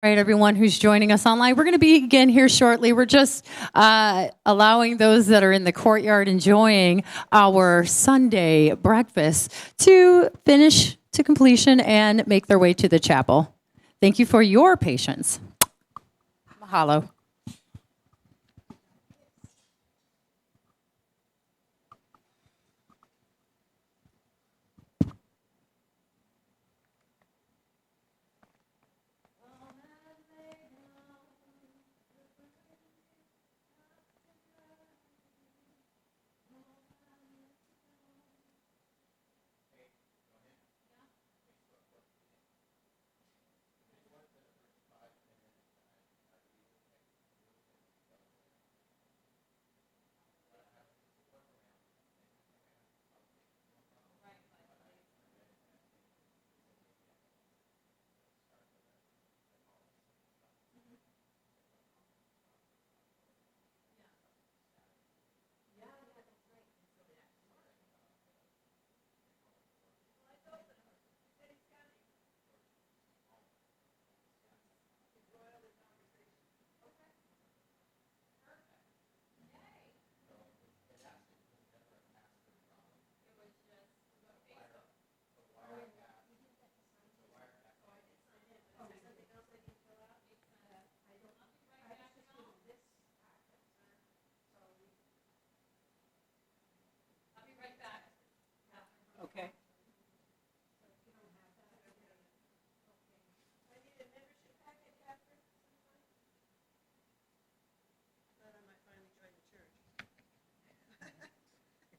All right, everyone who's joining us online, we're going to begin here shortly. We're just allowing those that are in the courtyard enjoying our Sunday breakfast to finish to completion and make their way to the chapel. Thank you for your patience. Mahalo. Okay.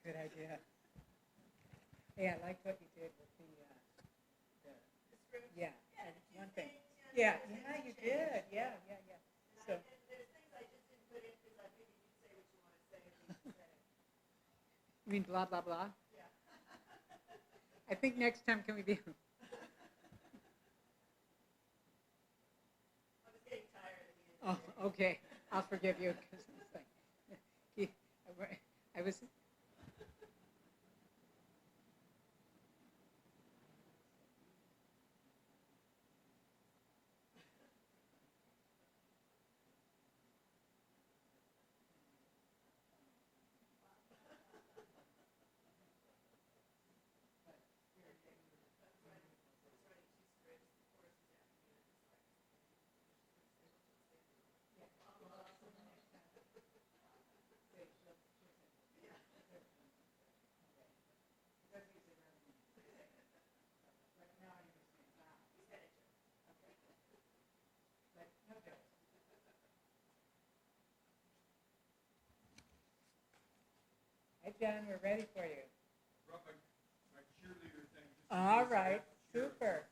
Good idea. Hey, I liked what you did with the yeah, and one thing. Yeah, you did. Yeah. So. You mean blah, blah, blah? Yeah. I think next time can we be... I was getting tired. Oh, okay. I'll forgive you. I was... Hey, John, we're ready for you. My cheerleader thing. All right, super.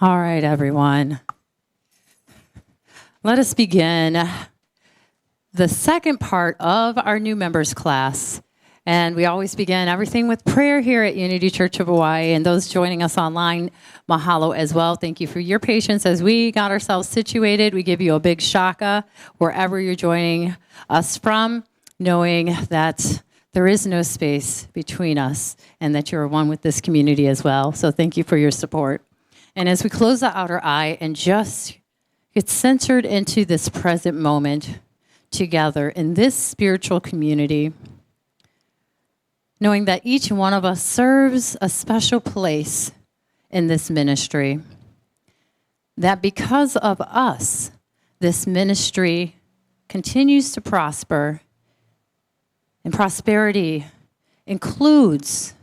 All right, everyone. Let us begin. the second part of our new members class. And we always begin everything with prayer here at Unity Church of Hawaii. And those joining us online, mahalo as well. Thank you for your patience as we got ourselves situated. We give you a big shaka wherever you're joining us from, knowing that there is no space between us and that you're one with this community as well. So thank you for your support. And as we close the outer eye and just get centered into this present moment together in this spiritual community, knowing that each one of us serves a special place in this ministry, that because of us, this ministry continues to prosper, and prosperity includes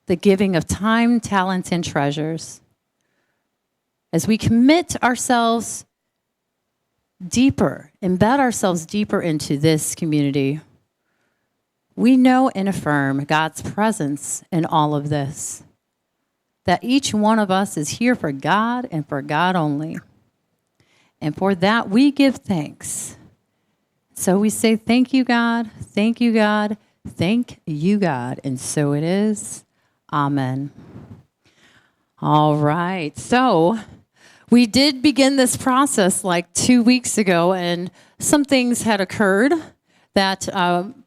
the giving of time, talents, and treasures. As we commit ourselves deeper, embed ourselves deeper into this community, we know and affirm God's presence in all of this, that each one of us is here for God and for God only. And for that, we give thanks. So we say, thank you, God, thank you, God, thank you, God. And so it is. Amen. All right. So we did begin this process like 2 weeks ago, and some things had occurred that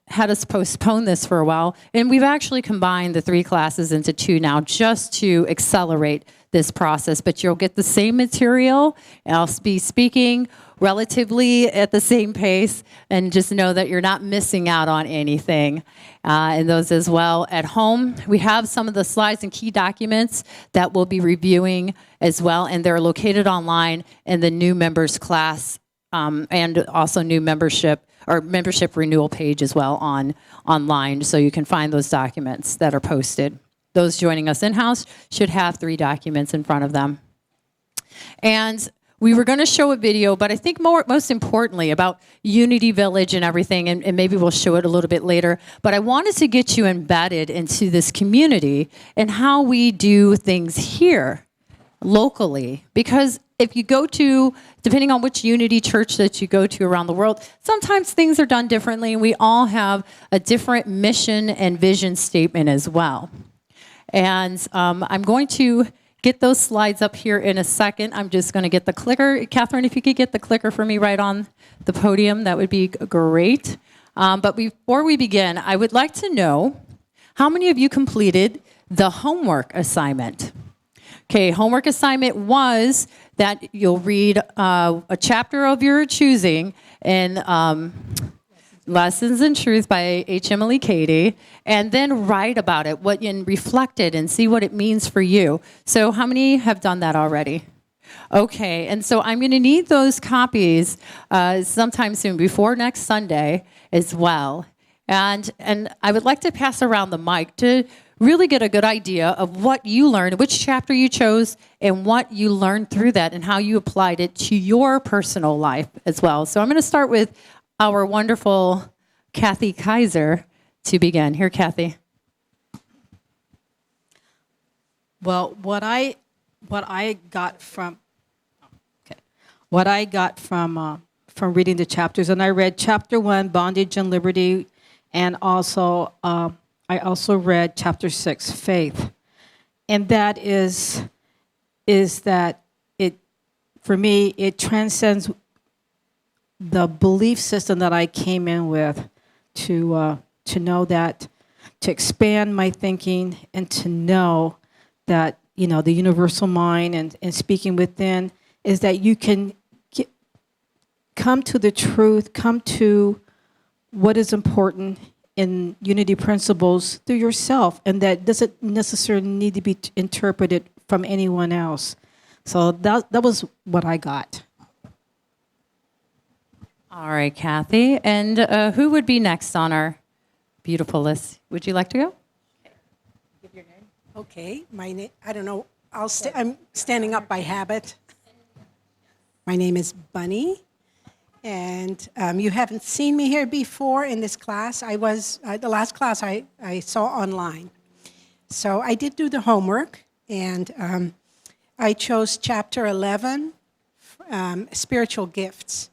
had us postpone this for a while. And we've actually combined the 3 classes into 2 now just to accelerate this process. But you'll get the same material. I'll be speaking relatively at the same pace, and just know that you're not missing out on anything. And those as well at home. We have some of the slides and key documents that we'll be reviewing as well, and they're located online in the new members class and also new membership or membership renewal page as well online, so you can find those documents that are posted. Those joining us in-house should have 3 documents in front of them. And we were going to show a video, but I think most importantly about Unity Village and everything, and maybe we'll show it a little bit later, but I wanted to get you embedded into this community and how we do things here locally. Because if you go to, depending on which Unity church that you go to around the world, sometimes things are done differently, and we all have a different mission and vision statement as well. And I'm going to get those slides up here in a second. I'm just going to get the clicker. Catherine, if you could get the clicker for me right on the podium, that would be great. But before we begin, I would like to know how many of you completed the homework assignment? Okay, homework assignment was that you'll read a chapter of your choosing in Lessons in Truth by H. Emily Cady, and then write about it, and reflect it and see what it means for you. So how many have done that already? Okay, and so I'm going to need those copies sometime soon, before next Sunday as well. And I would like to pass around the mic to really get a good idea of what you learned, which chapter you chose, and what you learned through that, and how you applied it to your personal life as well. So I'm going to start with our wonderful Kathy Kaiser to begin. Here, Kathy. Well, what I got from reading the chapters, and I read chapter 1, Bondage and Liberty, and also I also read chapter 6, Faith, and that is that it, for me, it transcends the belief system that I came in with, to know that, to expand my thinking, and to know that, the universal mind and speaking within is that you can come to the truth, come to what is important in unity principles through yourself, and that doesn't necessarily need to be interpreted from anyone else. So that was what I got. All right, Kathy. And who would be next on our beautiful list? Would you like to go? Give your name. Okay, my name, I don't know, I'm standing up by habit. My name is Bunny, and you haven't seen me here before in this class. I was, the last class I saw online. So I did do the homework, and I chose chapter 11, spiritual gifts.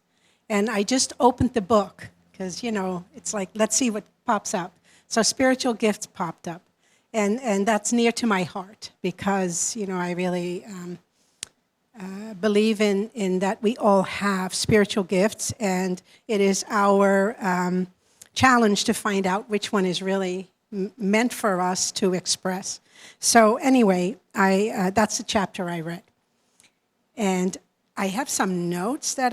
And I just opened the book because, it's like, let's see what pops up. So spiritual gifts popped up. And that's near to my heart because, I really believe in that we all have spiritual gifts, and it is our challenge to find out which one is really meant for us to express. So anyway, that's the chapter I read. And I have some notes that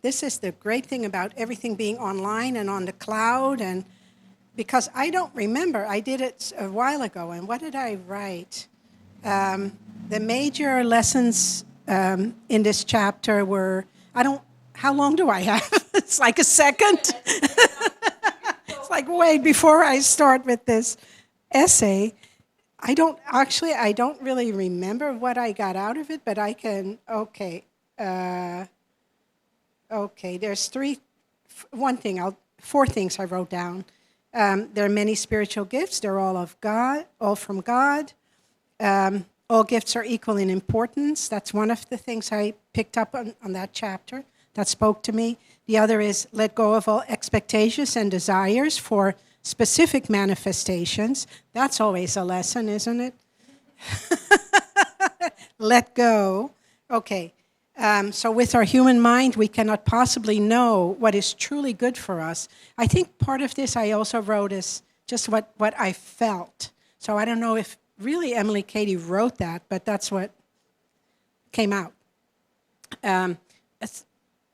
this is the great thing about everything being online and on the cloud, and because I don't remember, I did it a while ago, and what did I write? The major lessons in this chapter were, how long do I have? It's like a second. It's like, wait, before I start with this essay, I don't really remember what I got out of it, but I can, there's four things I wrote down. There are many spiritual gifts. They're all of God, all from God. All gifts are equal in importance. That's one of the things I picked up on that chapter that spoke to me. The other is let go of all expectations and desires for specific manifestations. That's always a lesson, isn't it? Let go. Okay. So with our human mind, we cannot possibly know what is truly good for us. I think part of this I also wrote is just what I felt. So I don't know if really Emily Cady wrote that, but that's what came out.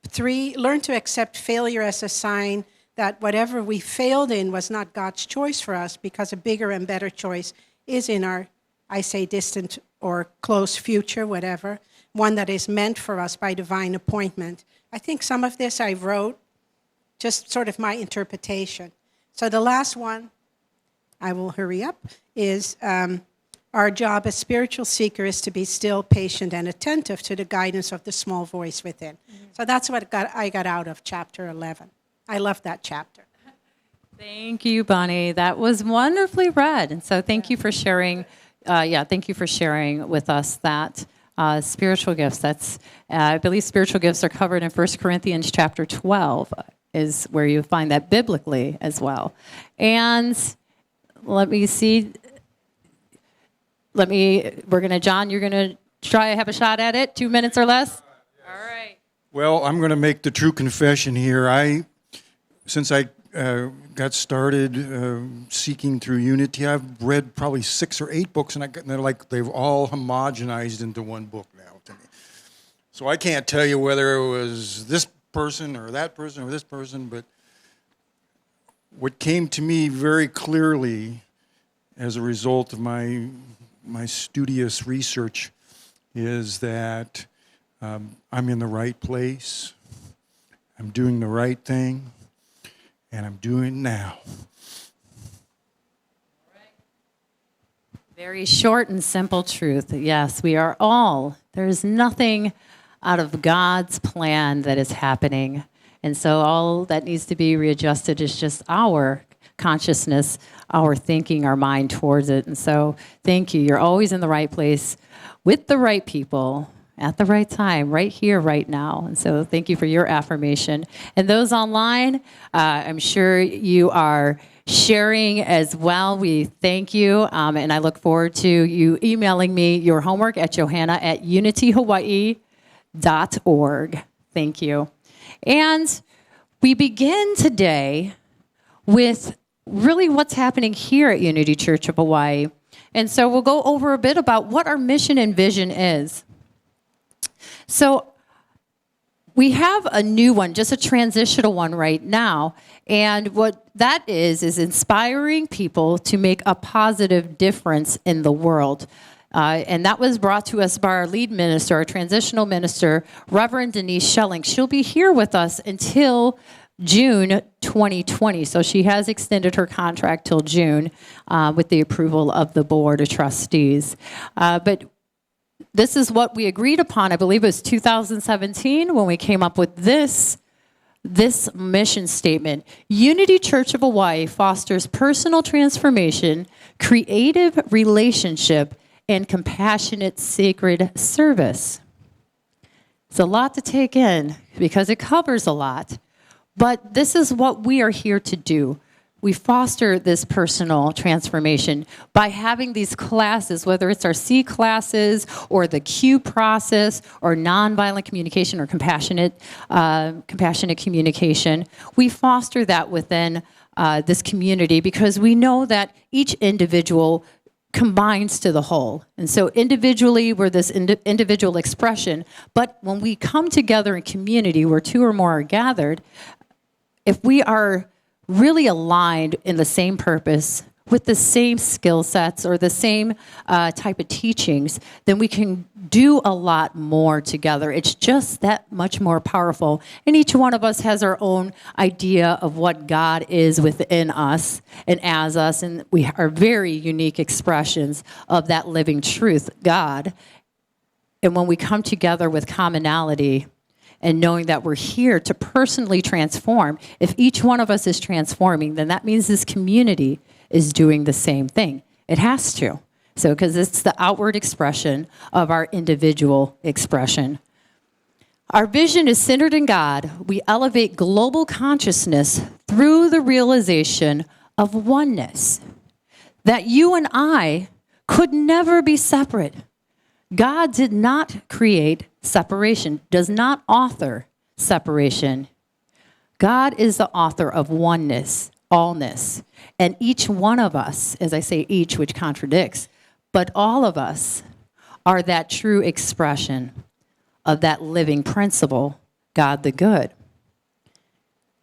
3, learn to accept failure as a sign that whatever we failed in was not God's choice for us, because a bigger and better choice is in our, I say, distant or close future, whatever, one that is meant for us by divine appointment. I think some of this I wrote, just sort of my interpretation. So the last one, I will hurry up, is our job as spiritual seeker is to be still, patient, and attentive to the guidance of the small voice within. Mm-hmm. So that's what I got out of chapter 11. I love that chapter. Thank you, Bonnie. That was wonderfully read. And so thank you for sharing. Thank you for sharing with us that spiritual gifts. That's I believe spiritual gifts are covered in 1 Corinthians chapter 12 is where you find that biblically as well. And let me see. John, you're going to try to have a shot at it, 2 minutes or less? All right. Well, I'm going to make the true confession here. Since I got started seeking through Unity, I've read probably 6 or 8 books, and they've all homogenized into one book now to me. So I can't tell you whether it was this person or that person or this person, but what came to me very clearly as a result of my studious research is that I'm in the right place, I'm doing the right thing, and I'm doing it now. Very short and simple truth. Yes, we are all. There's nothing out of God's plan that is happening. And so all that needs to be readjusted is just our consciousness, our thinking, our mind towards it. And so thank you. You're always in the right place with the right people at the right time, right here, right now. And so thank you for your affirmation. And those online, I'm sure you are sharing as well. We thank you. And I look forward to you emailing me your homework at johanna@unityhawaii.org. Thank you. And we begin today with really what's happening here at Unity Church of Hawaii. And so we'll go over a bit about what our mission and vision is. So we have a new one, just a transitional one right now. And what that is inspiring people to make a positive difference in the world. And that was brought to us by our lead minister, our transitional minister, Reverend Denise Schelling. She'll be here with us until June 2020. So she has extended her contract till June with the approval of the Board of Trustees. But this is what we agreed upon, I believe it was 2017, when we came up with this mission statement. Unity Church of Hawaii fosters personal transformation, creative relationship, and compassionate sacred service. It's a lot to take in. because it covers a lot. But this is what we are here to do. We foster this personal transformation by having these classes, whether it's our C classes or the Q process or nonviolent communication or compassionate communication. We foster that within this community because we know that each individual combines to the whole. And so individually, we're this individual expression, but when we come together in community where two or more are gathered, if we are really aligned in the same purpose, with the same skill sets or the same type of teachings, then we can do a lot more together. It's just that much more powerful. And each one of us has our own idea of what God is within us and as us, and we are very unique expressions of that living truth, God. And when we come together with commonality and knowing that we're here to personally transform, if each one of us is transforming, then that means this community is doing the same thing. It has to. So, because it's the outward expression of our individual expression. Our vision is centered in God. We elevate global consciousness through the realization of oneness. That you and I could never be separate. God did not create separation, does not author separation. God is the author of oneness, allness. And each one of us, as I say each, which contradicts, but all of us are that true expression of that living principle, God the good.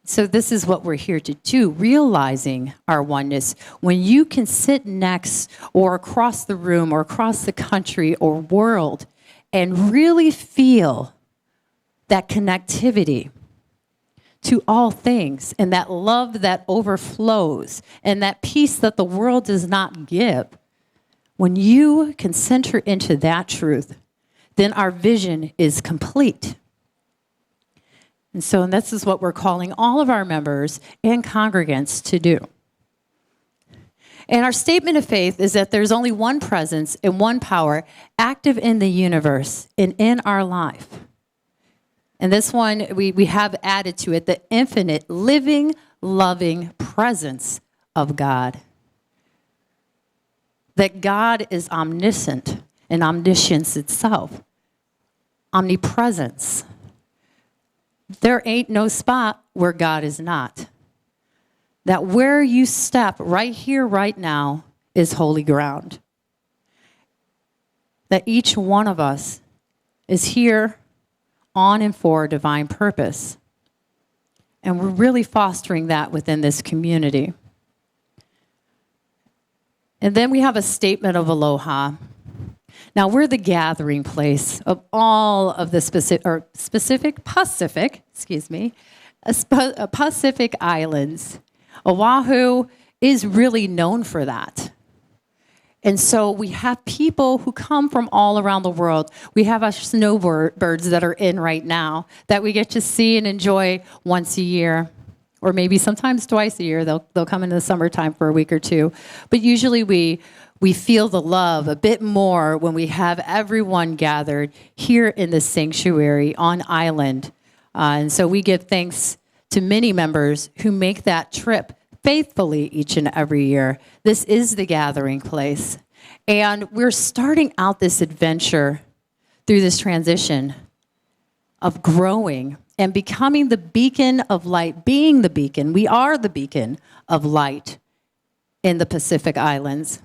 So this is what we're here to do, realizing our oneness. When you can sit next or across the room or across the country or world and really feel that connectivity to all things and that love that overflows and that peace that the world does not give, when you can center into that truth, then our vision is complete. And so this is what we're calling all of our members and congregants to do. And our statement of faith is that there's only one presence and one power active in the universe and in our life. And this one, we have added to it the infinite, living, loving presence of God. That God is omniscient and omniscience itself. Omnipresence. There ain't no spot where God is not. That where you step right here, right now, is holy ground. That each one of us is here on and for divine purpose. And we're really fostering that within this community. And then we have a statement of aloha. Now, we're the gathering place of all of the Pacific Islands. Oahu is really known for that. And so we have people who come from all around the world. We have our snowbirds that are in right now that we get to see and enjoy once a year, or maybe sometimes twice a year. They'll come in the summertime for a week or two. But usually we feel the love a bit more when we have everyone gathered here in the sanctuary on island. And so we give thanks to many members who make that trip faithfully each and every year. This is the gathering place. And we're starting out this adventure through this transition of growing and becoming the beacon of light, being the beacon. We are the beacon of light in the Pacific Islands.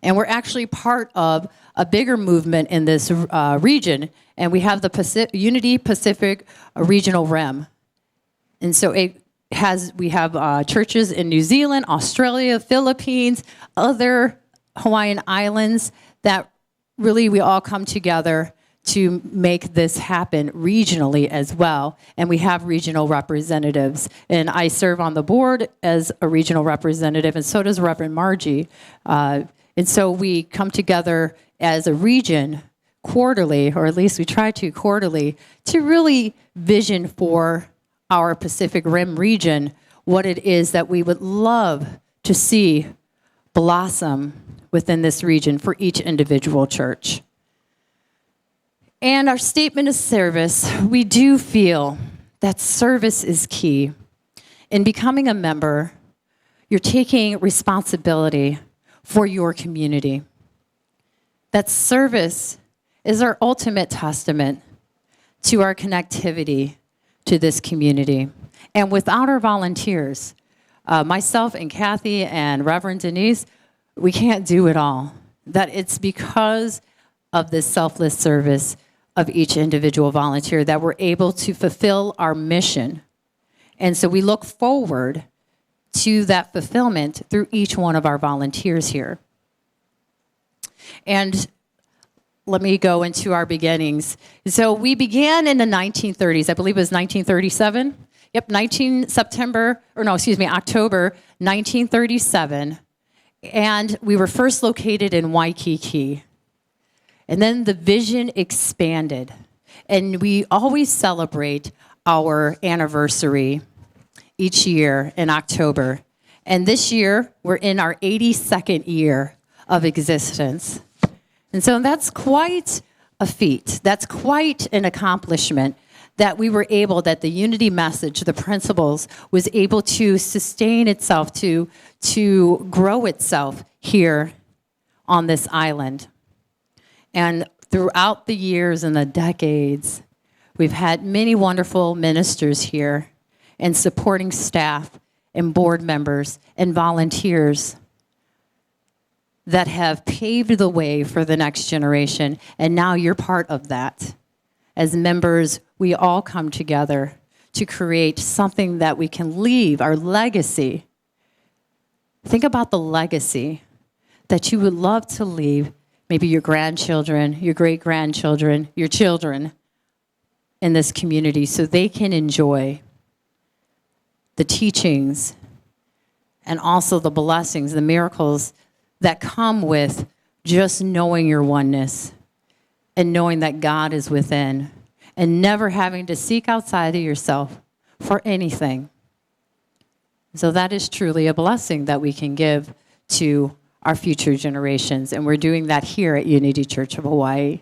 And we're actually part of a bigger movement in this region, and we have the Unity Pacific Regional REM. And so we have churches in New Zealand, Australia, Philippines, other Hawaiian islands that really we all come together to make this happen regionally as well. And we have regional representatives. And I serve on the board as a regional representative, and so does Reverend Margie. And so we come together as a region quarterly, or at least we try to quarterly, to really vision for our Pacific Rim region what it is that we would love to see blossom within this region for each individual church. And our statement of service, we do feel that service is key. In becoming a member, you're taking responsibility for your community. That service is our ultimate testament to our connectivity to this community. And without our volunteers, myself and Kathy and Reverend Denise, we can't do it all. That it's because of this selfless service of each individual volunteer that we're able to fulfill our mission. And so we look forward to that fulfillment through each one of our volunteers here. And let me go into our beginnings. So we began in the 1930s. I believe it was 1937. Yep, October 1937. And we were first located in Waikiki. And then the vision expanded. And we always celebrate our anniversary each year in October. And this year, we're in our 82nd year of existence. And so that's quite a feat. That's quite an accomplishment that we were able, that the unity message, the principles, was able to sustain itself, to grow itself here on this island. And throughout the years and the decades, we've had many wonderful ministers here and supporting staff and board members and volunteers that have paved the way for the next generation. And now you're part of that. As members, we all come together to create something that we can leave, our legacy. Think about the legacy that you would love to leave, maybe your grandchildren, your great-grandchildren, your children in this community so they can enjoy the teachings and also the blessings, the miracles that come with just knowing your oneness and knowing that God is within and never having to seek outside of yourself for anything. So that is truly a blessing that we can give to our future generations, and we're doing that here at Unity Church of Hawaii.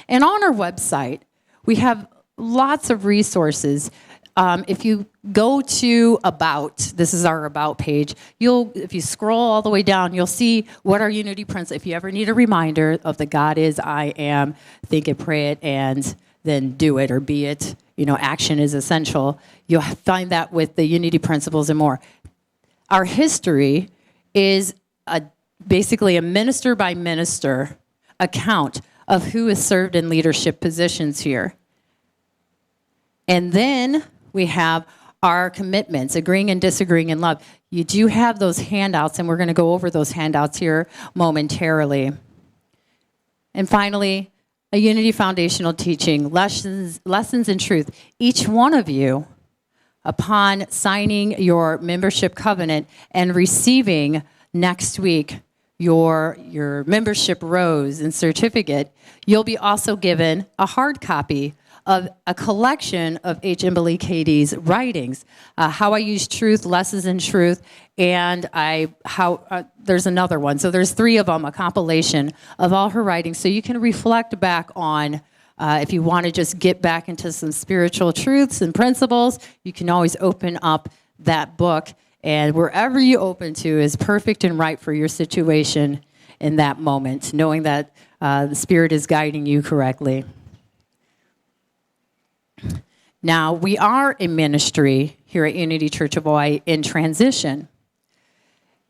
And on our website, we have lots of resources. If you go to About, this is our About page, if you scroll all the way down, you'll see what our unity principle, if you ever need a reminder of the God is, I am, think it, pray it, and then do it or be it, action is essential. You'll find that with the unity principles and more. Our history is basically a minister by minister account of who has served in leadership positions here. And then we have our commitments, agreeing and disagreeing in love. You do have those handouts, and we're going to go over those handouts here momentarily. And finally, a unity foundational teaching, lessons in truth. Each one of you, upon signing your membership covenant and receiving next week your membership rose and certificate, you'll be also given a hard copy of a collection of H. Imberly Katie's writings, How I Use Truth, Lessons in Truth, and there's another one. So there's 3 of them, a compilation of all her writings. So you can reflect back on, if you want to just get back into some spiritual truths and principles, you can always open up that book. And wherever you open to is perfect and right for your situation in that moment, knowing that the Spirit is guiding you correctly. Now, we are a ministry here at Unity Church of Hawaii in transition.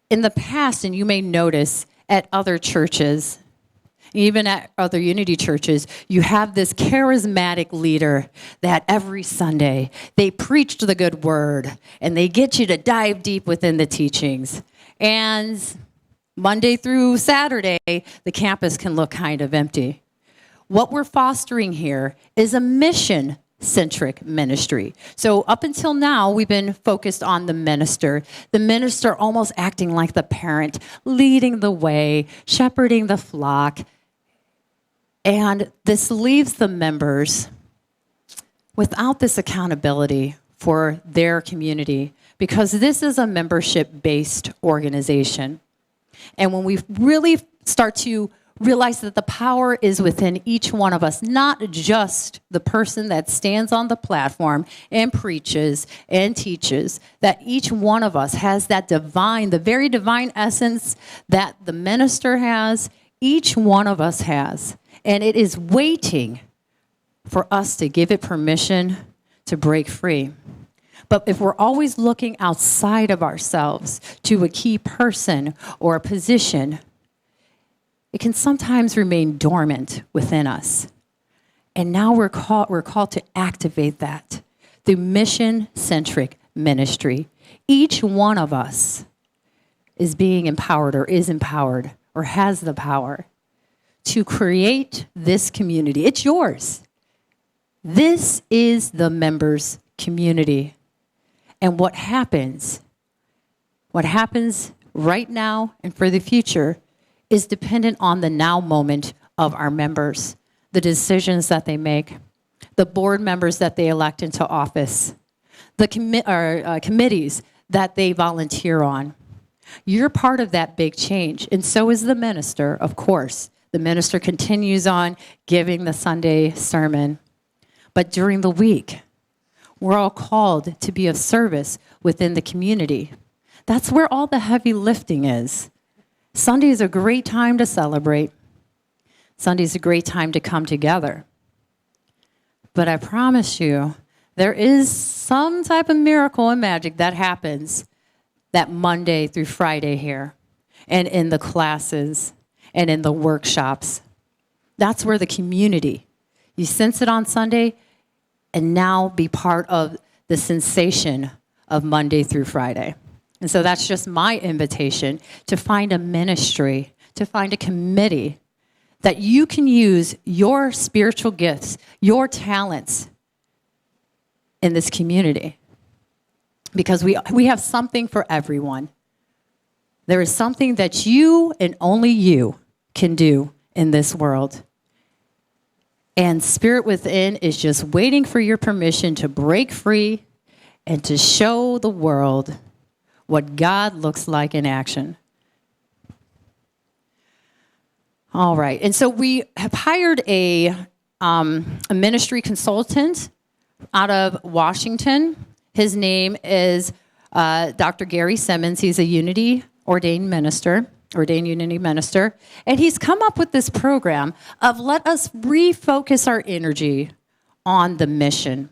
In the past, and you may notice at other churches, even at other Unity churches, you have this charismatic leader that every Sunday they preach the good word and they get you to dive deep within the teachings. And Monday through Saturday, the campus can look kind of empty. What we're fostering here is a mission-centric ministry. So up until now, we've been focused on the minister almost acting like the parent, leading the way, shepherding the flock. And this leaves the members without this accountability for their community because this is a membership-based organization. And when we really start to Realize that the power is within each one of us, not just the person that stands on the platform and preaches and teaches, that each one of us has that divine, the very divine essence that the minister has, each one of us has. And it is waiting for us to give it permission to break free. But if we're always looking outside of ourselves to a key person or a position, it can sometimes remain dormant within us. And now we're called to activate that through mission-centric ministry. Each one of us is being empowered or is empowered or has the power to create this community. It's yours. This is the members' community. And what happens right now and for the future is dependent on the now moment of our members, the decisions that they make, the board members that they elect into office, the committees that they volunteer on. You're part of that big change, and so is the minister, of course. The minister continues on giving the Sunday sermon. But during the week, we're all called to be of service within the community. That's where all the heavy lifting is. Sunday is a great time to celebrate. Sunday is a great time to come together. But I promise you, there is some type of miracle and magic that happens that Monday through Friday here, and in the classes, and in the workshops. That's where the community, you sense it on Sunday, and now be part of the sensation of Monday through Friday. And so that's just my invitation to find a ministry, to find a committee that you can use your spiritual gifts, your talents in this community. Because we have something for everyone. There is something that you and only you can do in this world. And Spirit Within is just waiting for your permission to break free and to show the world what God looks like in action. All right. And so we have hired a ministry consultant out of Washington. His name is Dr. Gary Simmons. He's a ordained Unity minister. And he's come up with this program of let us refocus our energy on the mission.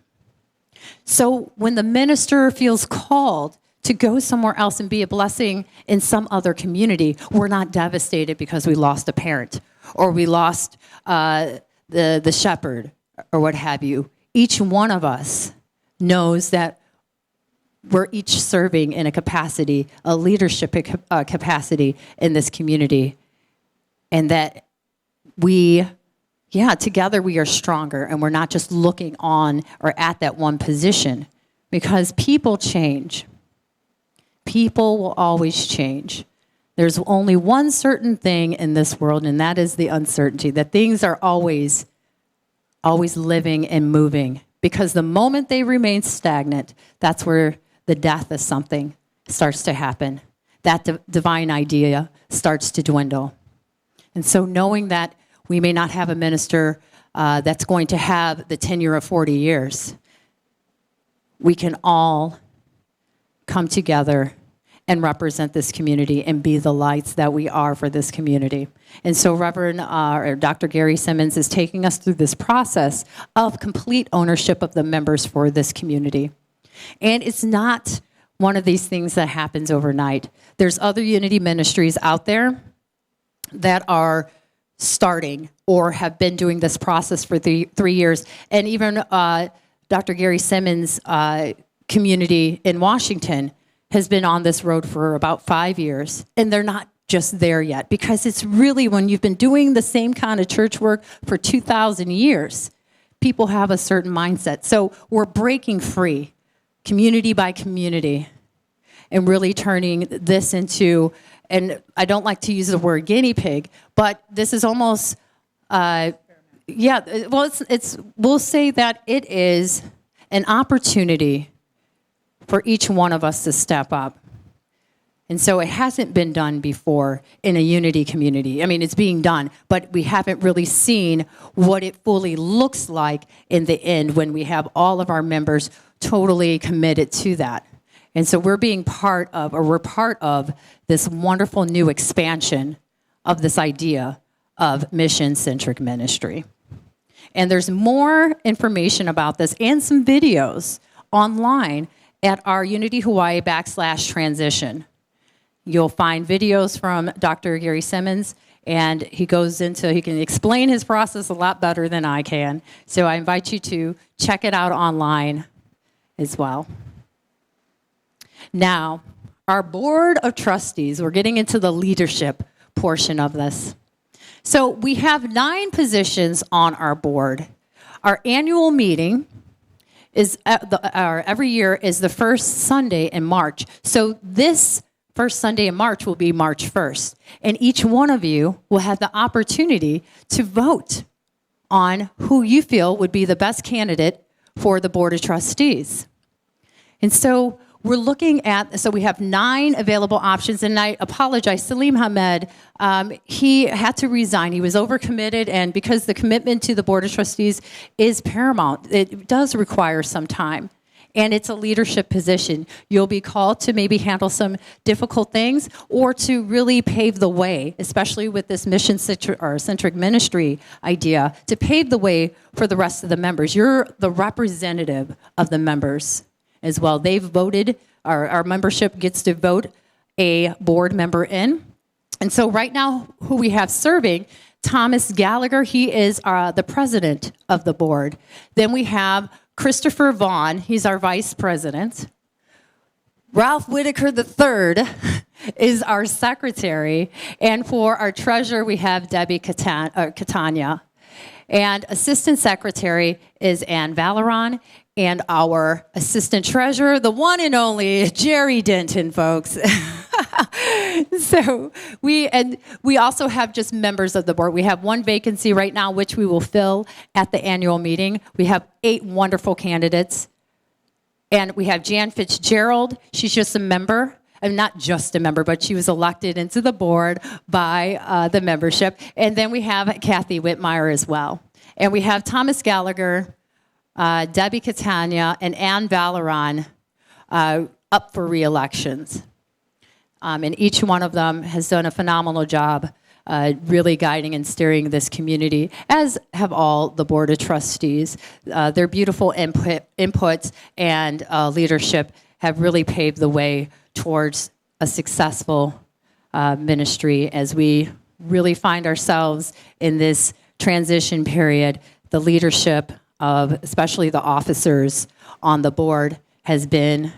So when the minister feels called to go somewhere else and be a blessing in some other community, we're not devastated because we lost a parent or we lost the shepherd or what have you. Each one of us knows that we're each serving in a capacity, a leadership capacity in this community, and that together we are stronger, and we're not just looking on or at that one position, because people change. People will always change. There's only one certain thing in this world, and that is the uncertainty, that things are always living and moving, because the moment they remain stagnant, that's where the death of something starts to happen. That divine idea starts to dwindle. And so knowing that we may not have a minister that's going to have the tenure of 40 years, we can all come together and represent this community and be the lights that we are for this community. And so Dr. Gary Simmons is taking us through this process of complete ownership of the members for this community. And it's not one of these things that happens overnight. There's other Unity ministries out there that are starting or have been doing this process for 3 years. And even Dr. Gary Simmons' community in Washington has been on this road for about 5 years. And they're not just there yet, because it's really when you've been doing the same kind of church work for 2,000 years, people have a certain mindset. So we're breaking free, community by community, and really turning this into, and I don't like to use the word guinea pig, but this is almost, we'll say that it is an opportunity for each one of us to step up And so it hasn't been done before in a unity community. I mean, it's being done, but we haven't really seen what it fully looks like in the end when we have all of our members totally committed to that. And so we're part of this wonderful new expansion of this idea of mission-centric ministry. And there's more information about this and some videos online at our Unity Hawaii /transition. You'll find videos from Dr. Gary Simmons, and he can explain his process a lot better than I can. So I invite you to check it out online as well. Now, our board of trustees, we're getting into the leadership portion of this. So we have 9 positions on our board. Our annual meeting is every year is the first Sunday in March. So this first Sunday in March will be March 1st. And each one of you will have the opportunity to vote on who you feel would be the best candidate for the board of trustees. And so we're looking at, so we have 9 available options, and I apologize, Salim Hamed, he had to resign. He was overcommitted, and because the commitment to the Board of Trustees is paramount, it does require some time, and it's a leadership position. You'll be called to maybe handle some difficult things or to really pave the way, especially with this mission-centric ministry idea, to pave the way for the rest of the members. You're the representative of the members as well. They've voted, our membership gets to vote a board member in. And so right now, who we have serving, Thomas Gallagher, he is the president of the board. Then we have Christopher Vaughn, he's our vice president. Ralph Whitaker III is our secretary. And for our treasurer, we have Debbie Catania. And assistant secretary is Ann Valeron. And our assistant treasurer, the one and only Jerry Denton, folks. So we also have just members of the board. We have 1 vacancy right now, which we will fill at the annual meeting. We have 8 wonderful candidates. And we have Jan Fitzgerald. She's just a member. And not just a member, but she was elected into the board by the membership. And then we have Kathy Whitmire as well. And we have Thomas Gallagher, Debbie Catania, and Ann Valeron up for re-elections. And each one of them has done a phenomenal job really guiding and steering this community, as have all the Board of Trustees. Their beautiful inputs and leadership have really paved the way towards a successful ministry as we really find ourselves in this transition period. The leadership of especially the officers on the board has been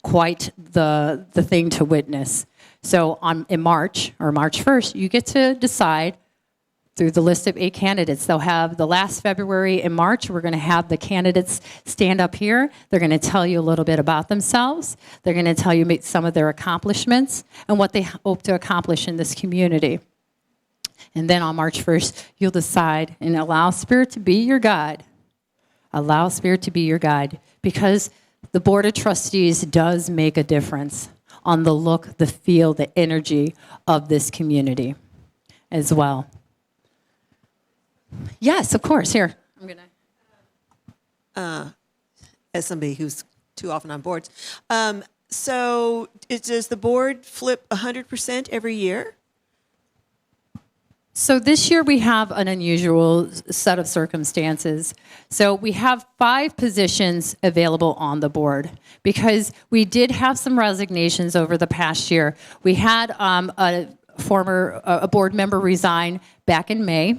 quite the thing to witness. So in March, or March 1st, you get to decide through the list of 8 candidates. They'll have the last February and March. We're going to have the candidates stand up here. They're going to tell you a little bit about themselves. They're going to tell you some of their accomplishments and what they hope to accomplish in this community. And then on March 1st, you'll decide and allow Spirit to be your guide. Allow Spirit to be your guide, because the Board of Trustees does make a difference on the look, the feel, the energy of this community as well. Yes, of course. Here, I'm gonna. As somebody who's too often on boards, so does the board flip 100% every year? So this year we have an unusual set of circumstances. So we have 5 positions available on the board because we did have some resignations over the past year. We had a board member resign back in May.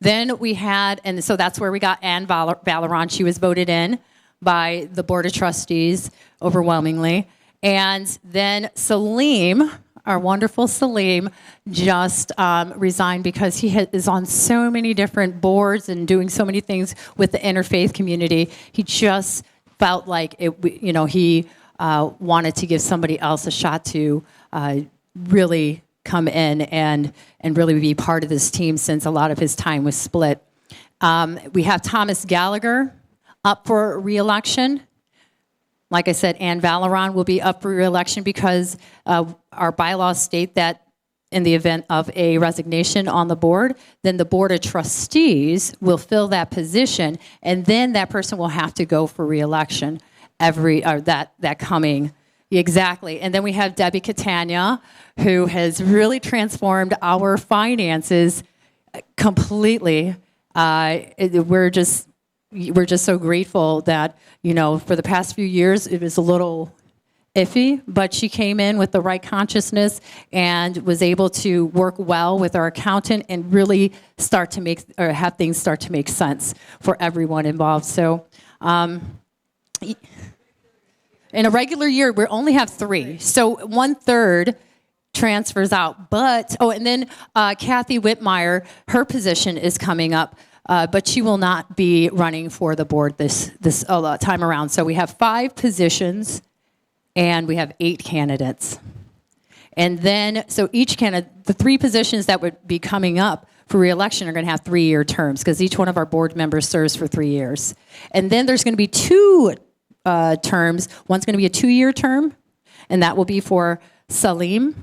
Then we had, and so that's where we got Ann Valeron. She was voted in by the Board of Trustees overwhelmingly. And then Salim, our wonderful Salim, just resigned because he is on so many different boards and doing so many things with the interfaith community. He just felt like he wanted to give somebody else a shot to really come in and really be part of this team, since a lot of his time was split. We have Thomas Gallagher up for re-election. Like I said, Ann Valeron will be up for re-election because our bylaws state that in the event of a resignation on the board, then the Board of Trustees will fill that position, and then that person will have to go for re-election that coming. Exactly. And then we have Debbie Catania, who has really transformed our finances completely. We're just so grateful that, for the past few years, it was a little iffy, but she came in with the right consciousness and was able to work well with our accountant and really have things start to make sense for everyone involved. So, in a regular year, we only have 3. So 1/3 transfers out. And then Kathy Whitmire, her position is coming up, but she will not be running for the board this time around. So we have 5 positions, and we have 8 candidates. And then, so each candidate, the 3 positions that would be coming up for re-election are going to have 3-year terms because each one of our board members serves for 3 years. And then there's going to be 2 terms. One's going to be a 2-year term, and that will be for Salim.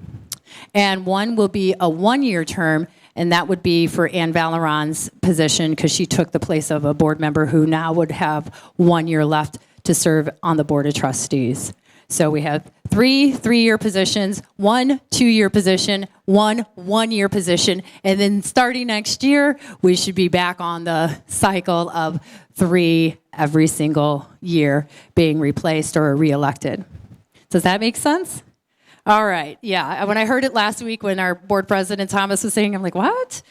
And one will be a 1-year term, and that would be for Ann Valeron's position because she took the place of a board member who now would have 1 year left to serve on the Board of Trustees. So we have 3 3-year positions, 1 2-year position, 1 1-year position, and then starting next year, we should be back on the cycle of 3 every single year being replaced or reelected. Does that make sense? All right, yeah. When I heard it last week when our board president, Thomas, was saying, I'm like, what?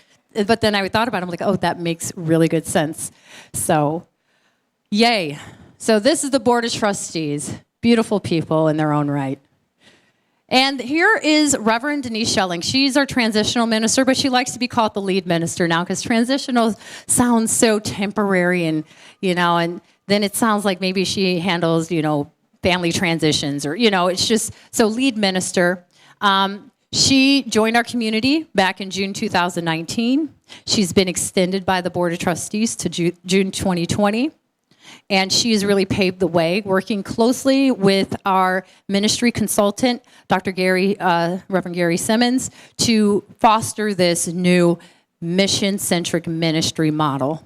But then I thought about it, I'm like, oh, that makes really good sense. So, yay. So this is the Board of Trustees. Beautiful people in their own right. And here is Reverend Denise Schelling. She's our transitional minister, but she likes to be called the lead minister now because transitional sounds so temporary and then it sounds like maybe she handles, family transitions or, it's just, so lead minister. She joined our community back in June 2019. She's been extended by the Board of Trustees to June 2020. And she has really paved the way, working closely with our ministry consultant, Reverend Gary Simmons, to foster this new mission-centric ministry model.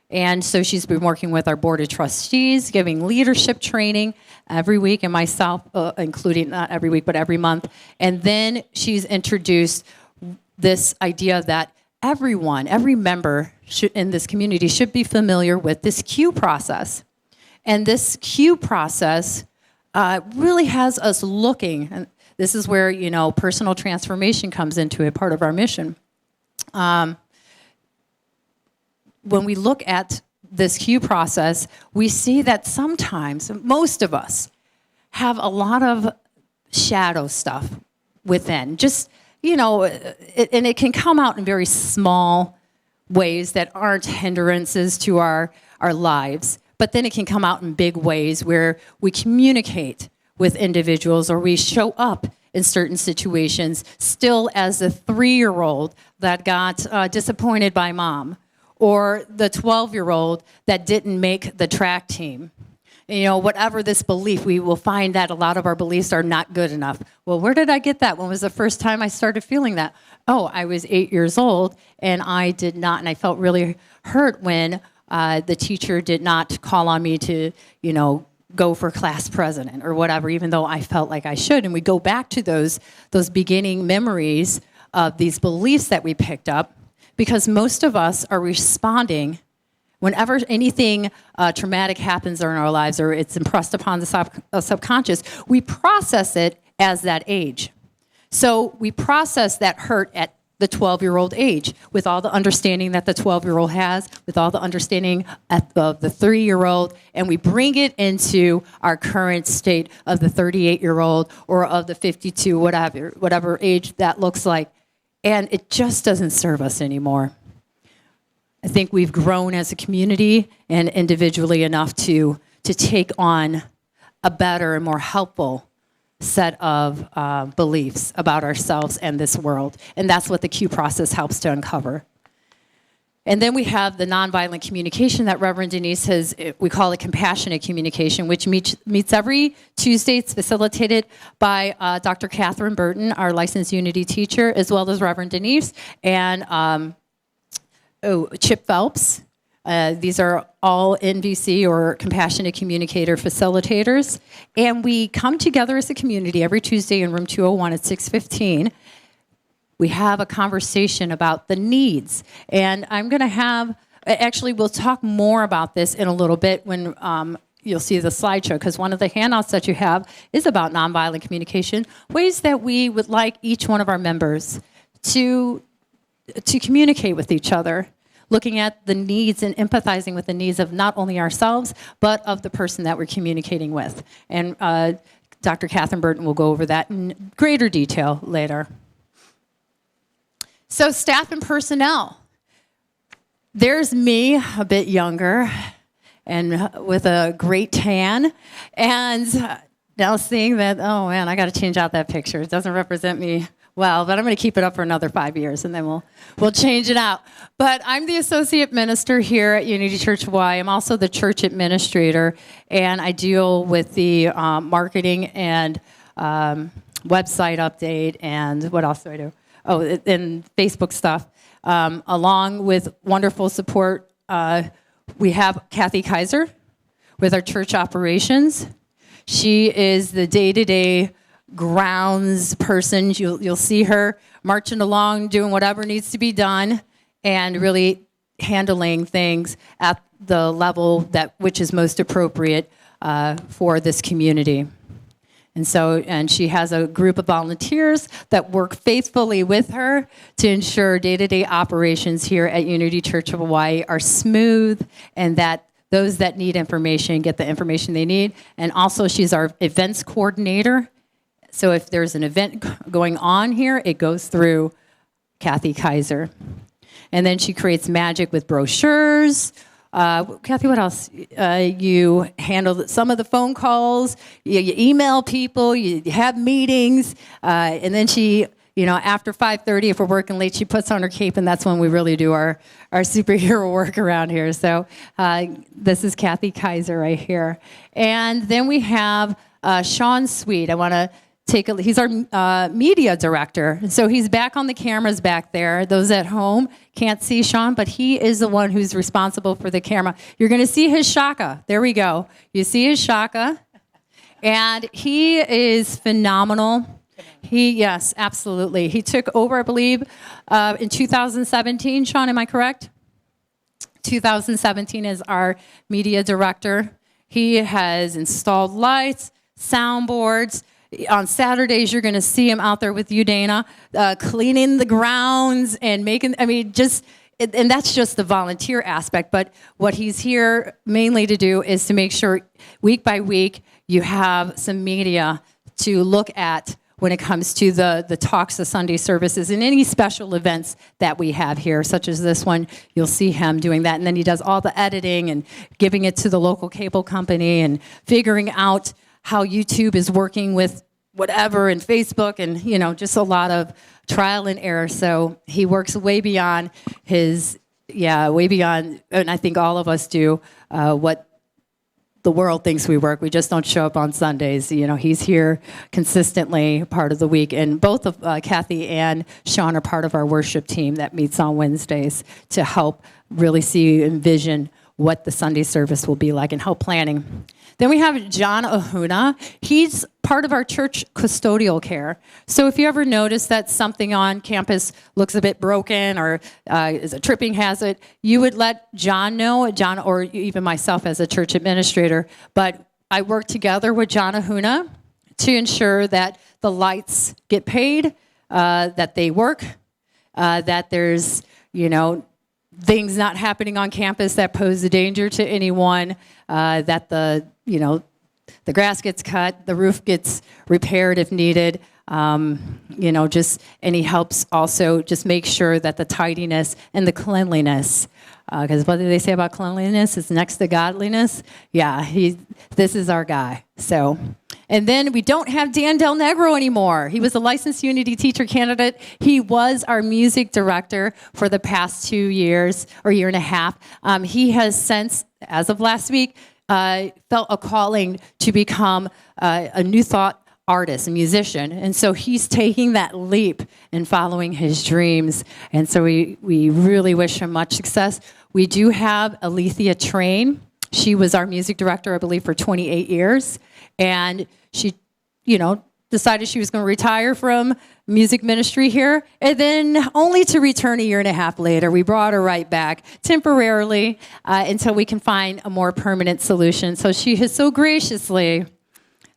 And so she's been working with our Board of Trustees, giving leadership training every week, and myself, including not every week, but every month. And then she's introduced this idea that every member in this community should be familiar with this Q process. And this Q process really has us looking, and this is where, personal transformation comes into a part of our mission. When we look at this Q process, we see that sometimes, most of us, have a lot of shadow stuff within. Just, and it can come out in very small ways that aren't hindrances to our lives. But then it can come out in big ways where we communicate with individuals or we show up in certain situations still as a 3-year-old that got disappointed by mom, or the 12-year-old that didn't make the track team. Whatever this belief, we will find that a lot of our beliefs are not good enough. Well, where did I get that? When was the first time I started feeling that? Oh, I was 8 years old, and I did not, and I felt really hurt when the teacher did not call on me to, go for class president or whatever, even though I felt like I should. And we go back to those beginning memories of these beliefs that we picked up, because most of us are responding whenever anything traumatic happens in our lives or it's impressed upon the subconscious, we process it as that age. So we process that hurt at the 12-year-old age with all the understanding that the 12-year-old has, with all the understanding of the 3-year-old, and we bring it into our current state of the 38-year-old or of the 52, whatever age that looks like, and it just doesn't serve us anymore. I think we've grown as a community and individually enough to take on a better and more helpful set of beliefs about ourselves and this world. And that's what the Q process helps to uncover. And then we have the nonviolent communication that Reverend Denise has, we call it compassionate communication, which meets every Tuesday. It's facilitated by Dr. Catherine Burton, our licensed Unity teacher, as well as Reverend Denise, and Chip Phelps. These are all NVC or compassionate communicator facilitators. And we come together as a community every Tuesday in room 201 at 6:15. We have a conversation about the needs. And I'm going to have, actually, we'll talk more about this in a little bit when you'll see the slideshow, because one of the handouts that you have is about nonviolent communication, ways that we would like each one of our members to communicate with each other, looking at the needs and empathizing with the needs of not only ourselves, but of the person that we're communicating with. And Dr. Catherine Burton will go over that in greater detail later. So staff and personnel. There's me, a bit younger, and with a great tan. And now seeing that, oh man, I got to change out that picture. It doesn't represent me well, but I'm going to keep it up for another 5 years, and then we'll change it out. But I'm the associate minister here at Unity Church Hawaii. I'm also the church administrator, and I deal with the marketing and website update, and what else do I do? Oh, and Facebook stuff. Along with wonderful support, we have Kathy Kaiser with our church operations. She is the day-to-day grounds person. You'll see her marching along, doing whatever needs to be done, and really handling things at the level which is most appropriate for this community. And she has a group of volunteers that work faithfully with her to ensure day-to-day operations here at Unity Church of Hawaii are smooth, and that those that need information get the information they need. And also, she's our events coordinator. So if there's an event going on here, it goes through Kathy Kaiser. And then she creates magic with brochures. Kathy, what else? You handle some of the phone calls, you email people, you have meetings, and then she, after 5:30, if we're working late, she puts on her cape, and that's when we really do our superhero work around here. So this is Kathy Kaiser right here. And then we have Sean Sweet. I want to he's our media director. So he's back on the cameras back there. Those at home can't see Sean, but he is the one who's responsible for the camera. You're going to see his shaka. There we go. You see his shaka. And he is phenomenal. Yes, absolutely. He took over, I believe, in 2017. Sean, am I correct? 2017 as our media director. He has installed lights, soundboards. On Saturdays, you're going to see him out there with you, Dana, cleaning the grounds and and that's just the volunteer aspect. But what he's here mainly to do is to make sure week by week you have some media to look at when it comes to the talks, the Sunday services, and any special events that we have here, such as this one. You'll see him doing that. And then he does all the editing and giving it to the local cable company and figuring out how YouTube is working with whatever, and Facebook, and just a lot of trial and error. So he works way beyond and I think all of us do what the world thinks we work. We just don't show up on Sundays. He's here consistently part of the week. And both of Kathy and Sean are part of our worship team that meets on Wednesdays to help really see and envision what the Sunday service will be like and help planning. Then we have John Ahuna. He's part of our church custodial care. So if you ever notice that something on campus looks a bit broken or is a tripping hazard, you would let John know, John, or even myself as a church administrator. But I work together with John Ahuna to ensure that the lights get paid, that they work, that there's, things not happening on campus that pose a danger to anyone, that the grass gets cut, the roof gets repaired if needed, and he helps also just make sure that the tidiness and the cleanliness, because what do they say about cleanliness? It's next to godliness. Yeah, this is our guy. So, And then we don't have Dan Del Negro anymore. He was a licensed Unity teacher candidate. He was our music director for the past 2 years or year and a half. He has since, as of last week, felt a calling to become a New Thought artist, a musician. And so he's taking that leap and following his dreams. And so we really wish him much success. We do have Alethea Train. She was our music director, I believe, for 28 years. And she, decided she was going to retire from music ministry here. And then only to return a year and a half later, we brought her right back temporarily until we can find a more permanent solution. So she has so graciously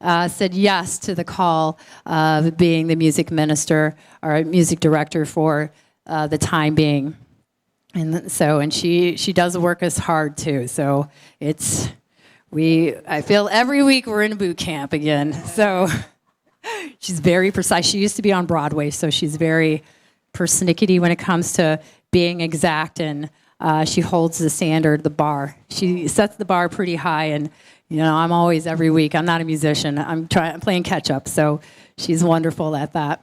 said yes to the call of being the music minister or music director for the time being. And she does work us hard too. So I feel every week we're in boot camp again. So she's very precise. She used to be on Broadway, so she's very persnickety when it comes to being exact, and she holds the standard, the bar. She sets the bar pretty high, and I'm always every week. I'm not a musician. I'm playing catch up. So she's wonderful at that.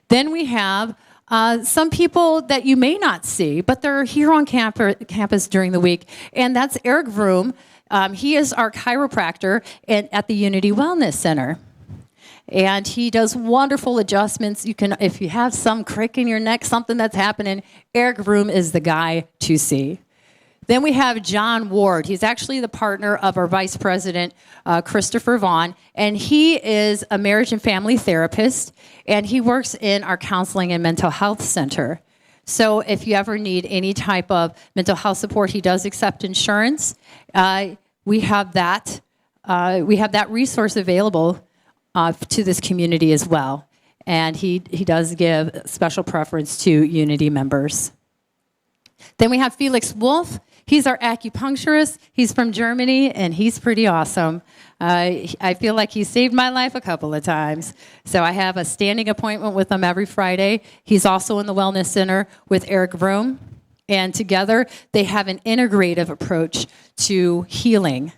Then we have some people that you may not see, but they're here on campus during the week, and that's Eric Vroom. He is our chiropractor at the Unity Wellness Center. And he does wonderful adjustments. If you have some crick in your neck, something that's happening, Eric Vroom is the guy to see. Then we have John Ward. He's actually the partner of our vice president, Christopher Vaughn, and he is a marriage and family therapist, and he works in our counseling and mental health center. So if you ever need any type of mental health support, he does accept insurance. We have that resource available to this community as well, and he does give special preference to Unity members. Then we have Felix Wolf. He's our acupuncturist. He's from Germany, and he's pretty awesome. I feel like he saved my life a couple of times. So I have a standing appointment with him every Friday. He's also in the Wellness Center with Eric Vroom, and together they have an integrative approach to healing.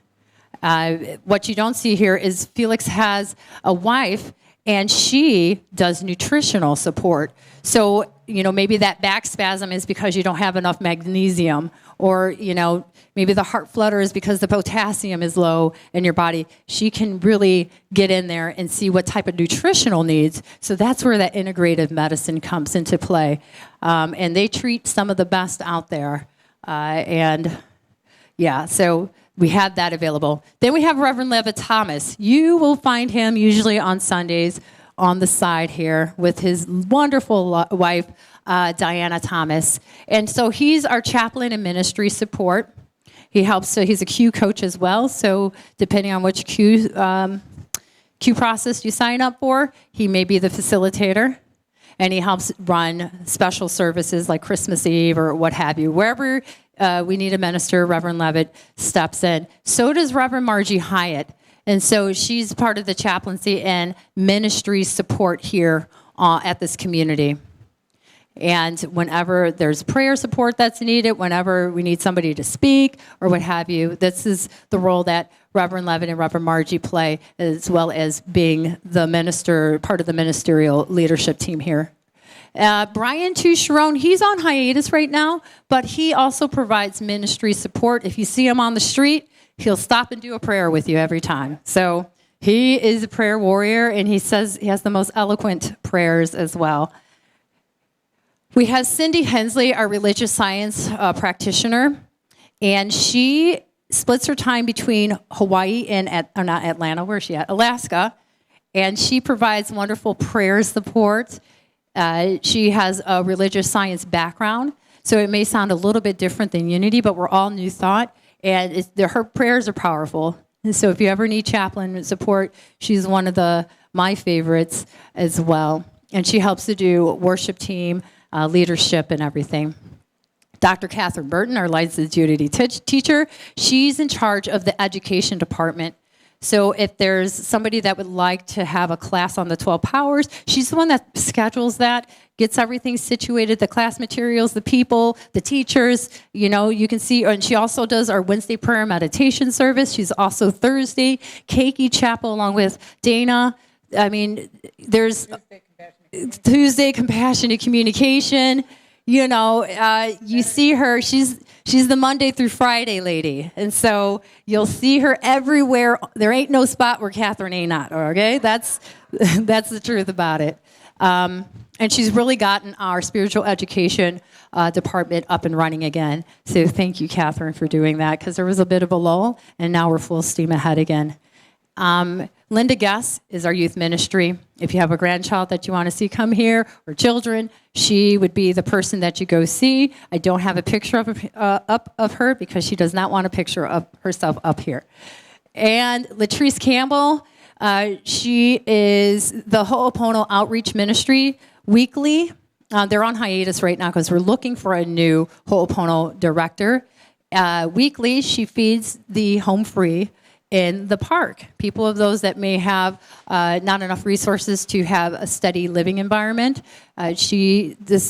What you don't see here is Felix has a wife, and she does nutritional support. So, maybe that back spasm is because you don't have enough magnesium, or, maybe the heart flutter is because the potassium is low in your body. She can really get in there and see what type of nutritional needs. So that's where that integrative medicine comes into play. And they treat some of the best out there. So we have that available. Then we have Reverend Levitt Thomas. You will find him usually on Sundays on the side here with his wonderful wife, Diana Thomas. And so he's our chaplain and ministry support. He helps, so he's a Q coach as well. So depending on which Q process you sign up for, he may be the facilitator. And he helps run special services like Christmas Eve or what have you. Wherever we need a minister, Reverend Levitt steps in. So does Reverend Margie Hyatt. And so she's part of the chaplaincy and ministry support here at this community. And whenever there's prayer support that's needed, whenever we need somebody to speak or what have you, this is the role that Reverend Levitt and Reverend Margie play, as well as being the minister, part of the ministerial leadership team here. Brian Toucheron, he's on hiatus right now, but he also provides ministry support. If you see him on the street, he'll stop and do a prayer with you every time. So he is a prayer warrior, and he says he has the most eloquent prayers as well. We have Cindy Hensley, our religious science practitioner, and she splits her time between Hawaii and not Atlanta, where's she at? Alaska, and she provides wonderful prayer support. She has a religious science background, so it may sound a little bit different than Unity, but we're all New Thought, and her prayers are powerful. And so if you ever need chaplain support, she's one of my favorites as well. And she helps to do worship team, leadership, and everything. Dr. Catherine Burton, our licensed Unity teacher, she's in charge of the education department. So if there's somebody that would like to have a class on the 12 powers, she's the one that schedules that, gets everything situated, the class materials, the people, the teachers, you can see, and she also does our Wednesday prayer meditation service. She's also Thursday, Keiki Chapel, along with Dana. I mean, there's Tuesday Compassionate Communication. You see her, she's the Monday through Friday lady. And so you'll see her everywhere. There ain't no spot where Catherine ain't not, okay? That's the truth about it. And she's really gotten our spiritual education department up and running again. So thank you, Catherine, for doing that, because there was a bit of a lull, and now we're full steam ahead again. Linda Guess is our youth ministry. If you have a grandchild that you want to see come here, or children, she would be the person that you go see. I don't have a picture of her because she does not want a picture of herself up here. And Latrice Campbell, she is the Ho'opono Outreach Ministry weekly. They're on hiatus right now because we're looking for a new Ho'opono director. Weekly, she feeds the home free in the park. People of those that may have not enough resources to have a steady living environment. This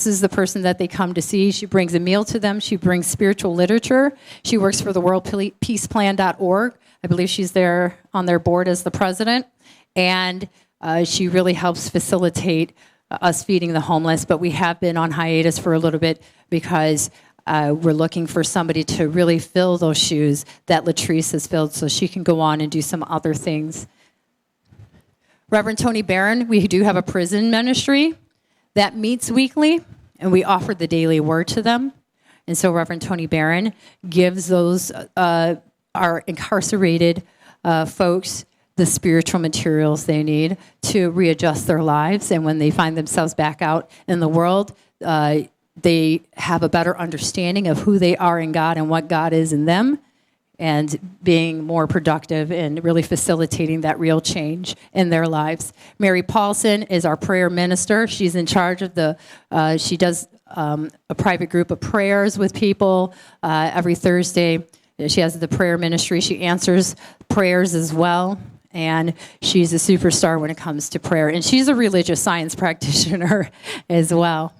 is the person that they come to see. She brings a meal to them. She brings spiritual literature. She works for the worldpeaceplan.org. I believe she's there on their board as the president. And she really helps facilitate us feeding the homeless. But we have been on hiatus for a little bit because we're looking for somebody to really fill those shoes that Latrice has filled so she can go on and do some other things. Reverend Tony Barron, we do have a prison ministry that meets weekly, and we offer the daily word to them. And so Reverend Tony Barron gives those our incarcerated folks the spiritual materials they need to readjust their lives. And when they find themselves back out in the world, they have a better understanding of who they are in God and what God is in them, and being more productive and really facilitating that real change in their lives. Mary Paulson is our prayer minister. She's in charge of she does a private group of prayers with people every Thursday. She has the prayer ministry. She answers prayers as well. And she's a superstar when it comes to prayer. And she's a religious science practitioner as well.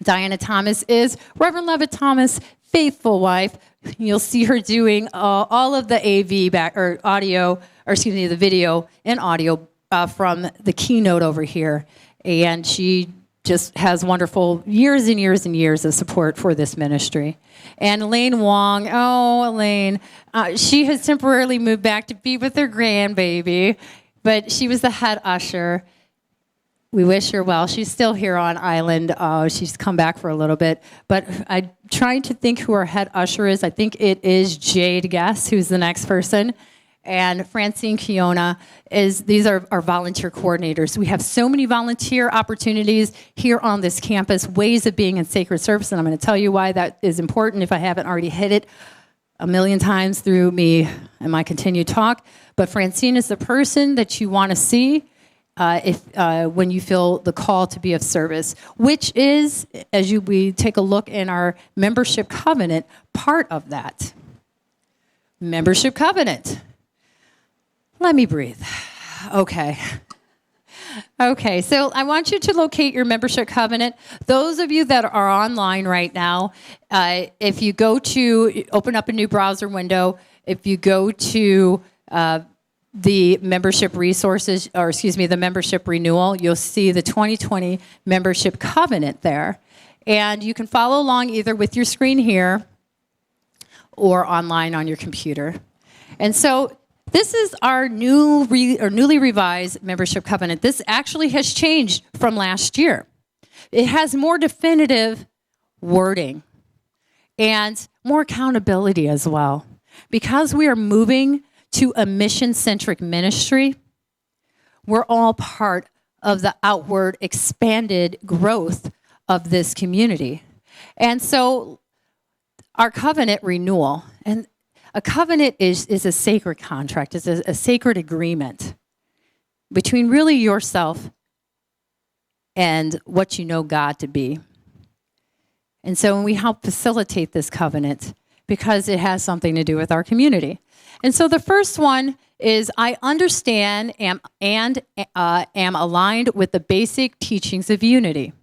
Diana Thomas is Reverend Levitt Thomas' faithful wife. You'll see her doing all of the the video and audio from the keynote over here. And she just has wonderful years and years and years of support for this ministry. And Elaine Wong, Elaine, she has temporarily moved back to be with her grandbaby, but she was the head usher. We wish her well. She's still here on island. She's come back for a little bit. But I'm trying to think who our head usher is. I think it is Jade Guess, who's the next person. And Francine Kiona these are our volunteer coordinators. We have so many volunteer opportunities here on this campus, ways of being in sacred service. And I'm going to tell you why that is important if I haven't already hit it a million times through me and my continued talk. But Francine is the person that you want to see when you feel the call to be of service, which is, we take a look in our membership covenant, part of that. Membership covenant. Let me breathe. Okay, so I want you to locate your membership covenant. Those of you that are online right now, if you open up a new browser window, if you go to the membership resources, the membership renewal, you'll see the 2020 membership covenant there. And you can follow along either with your screen here or online on your computer. And so this is our newly revised membership covenant. This actually has changed from last year. It has more definitive wording and more accountability as well. Because we are moving to a mission-centric ministry, we're all part of the outward expanded growth of this community. And so our covenant renewal, and a covenant is a sacred contract, it's a sacred agreement between really yourself and what you know God to be. And so when we help facilitate this covenant, because it has something to do with our community. And so the first one is I understand and am aligned with the basic teachings of unity.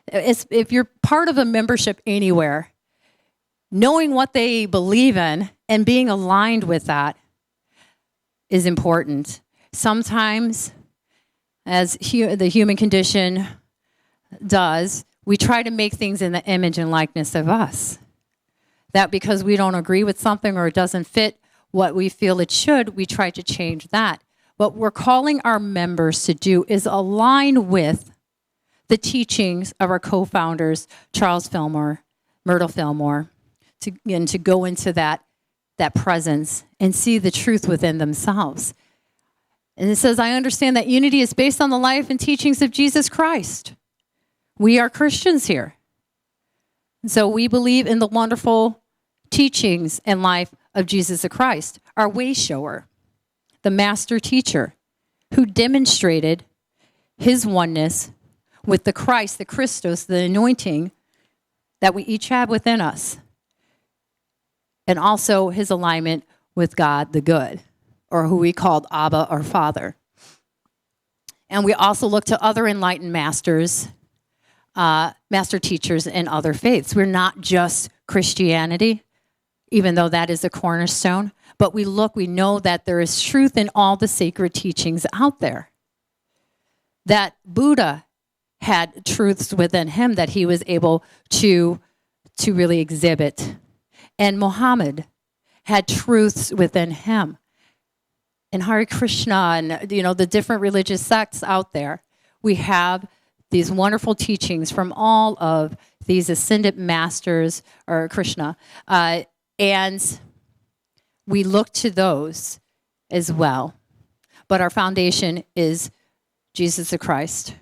If you're part of a membership anywhere, knowing what they believe in and being aligned with that is important. Sometimes, as the human condition does, we try to make things in the image and likeness of us. That because we don't agree with something or it doesn't fit what we feel it should, we try to change that. What we're calling our members to do is align with the teachings of our co-founders, Charles Fillmore, Myrtle Fillmore, to go into that presence and see the truth within themselves. And it says, I understand that unity is based on the life and teachings of Jesus Christ. We are Christians here. And so we believe in the wonderful teachings and life of Jesus Christ, our way shower, the master teacher, who demonstrated his oneness with the Christ, the Christos, the anointing that we each have within us, and also his alignment with God the good, or who we called Abba, our Father. And we also look to other enlightened masters, master teachers in other faiths. We're not just Christianity, even though that is a cornerstone, but we know that there is truth in all the sacred teachings out there. That Buddha had truths within him that he was able to really exhibit. And Muhammad had truths within him. And Hare Krishna and the different religious sects out there, we have these wonderful teachings from all of these ascended masters or Krishna. And we look to those as well. But our foundation is Jesus the Christ.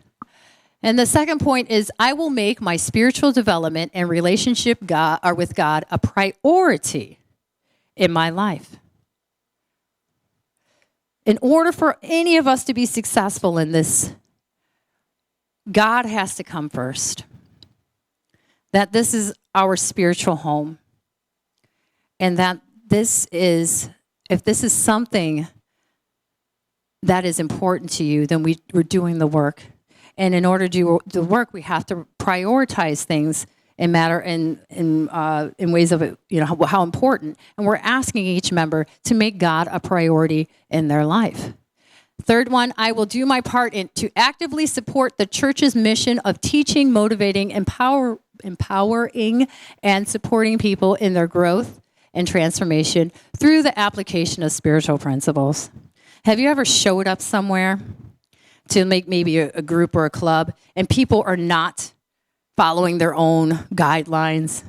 And the second point is, I will make my spiritual development and relationship with God a priority in my life. In order for any of us to be successful in this, God has to come first. That this is our spiritual home. And that if this is something that is important to you, then we're doing the work. And in order to do the work, we have to prioritize things in ways of how important. And we're asking each member to make God a priority in their life. Third one, I will do my part to actively support the church's mission of teaching, motivating, empowering, and supporting people in their growth and transformation through the application of spiritual principles. Have you ever showed up somewhere to make maybe a group or a club, and people are not following their own guidelines?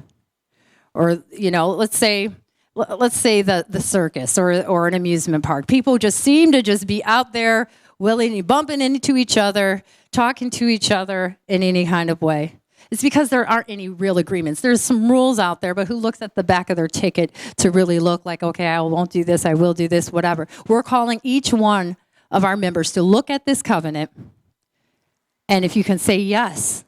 Or, let's say the circus or an amusement park. People just seem to just be out there willingly bumping into each other, talking to each other in any kind of way. It's because there aren't any real agreements. There's some rules out there, but who looks at the back of their ticket to really look like, okay, I won't do this, I will do this, whatever. We're calling each one of our members to look at this covenant, and if you can say yes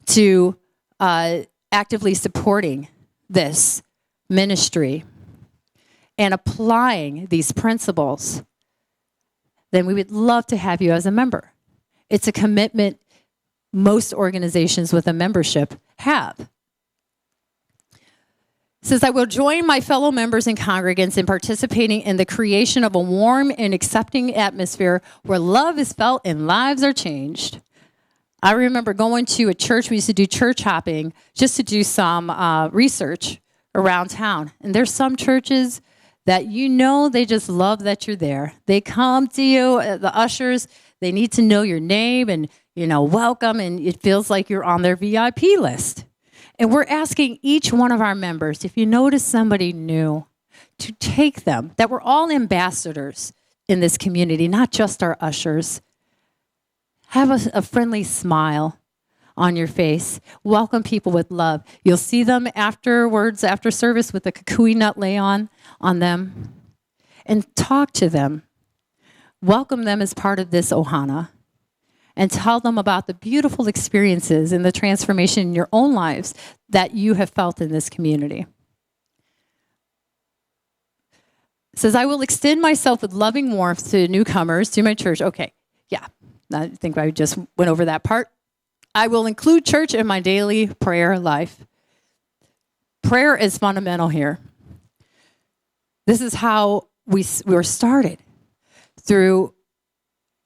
to actively supporting this ministry and applying these principles, then we would love to have you as a member. It's a commitment most organizations with a membership have. It says, I will join my fellow members and congregants in participating in the creation of a warm and accepting atmosphere where love is felt and lives are changed. I remember going to a church. We used to do church hopping just to do some research around town. And there's some churches that they just love that you're there. They come to you, the ushers, they need to know your name and, welcome, and it feels like you're on their VIP list. And we're asking each one of our members, if you notice somebody new, to take them, that we're all ambassadors in this community, not just our ushers. Have a friendly smile on your face. Welcome people with love. You'll see them afterwards, after service, with a kukui nut lay on them. And talk to them. Welcome them as part of this ohana. and tell them about the beautiful experiences and the transformation in your own lives that you have felt in this community. It says, I will extend myself with loving warmth to newcomers to my church. Okay, yeah, I think I just went over that part. I will include church in my daily prayer life. Prayer is fundamental here. This is how we were started, through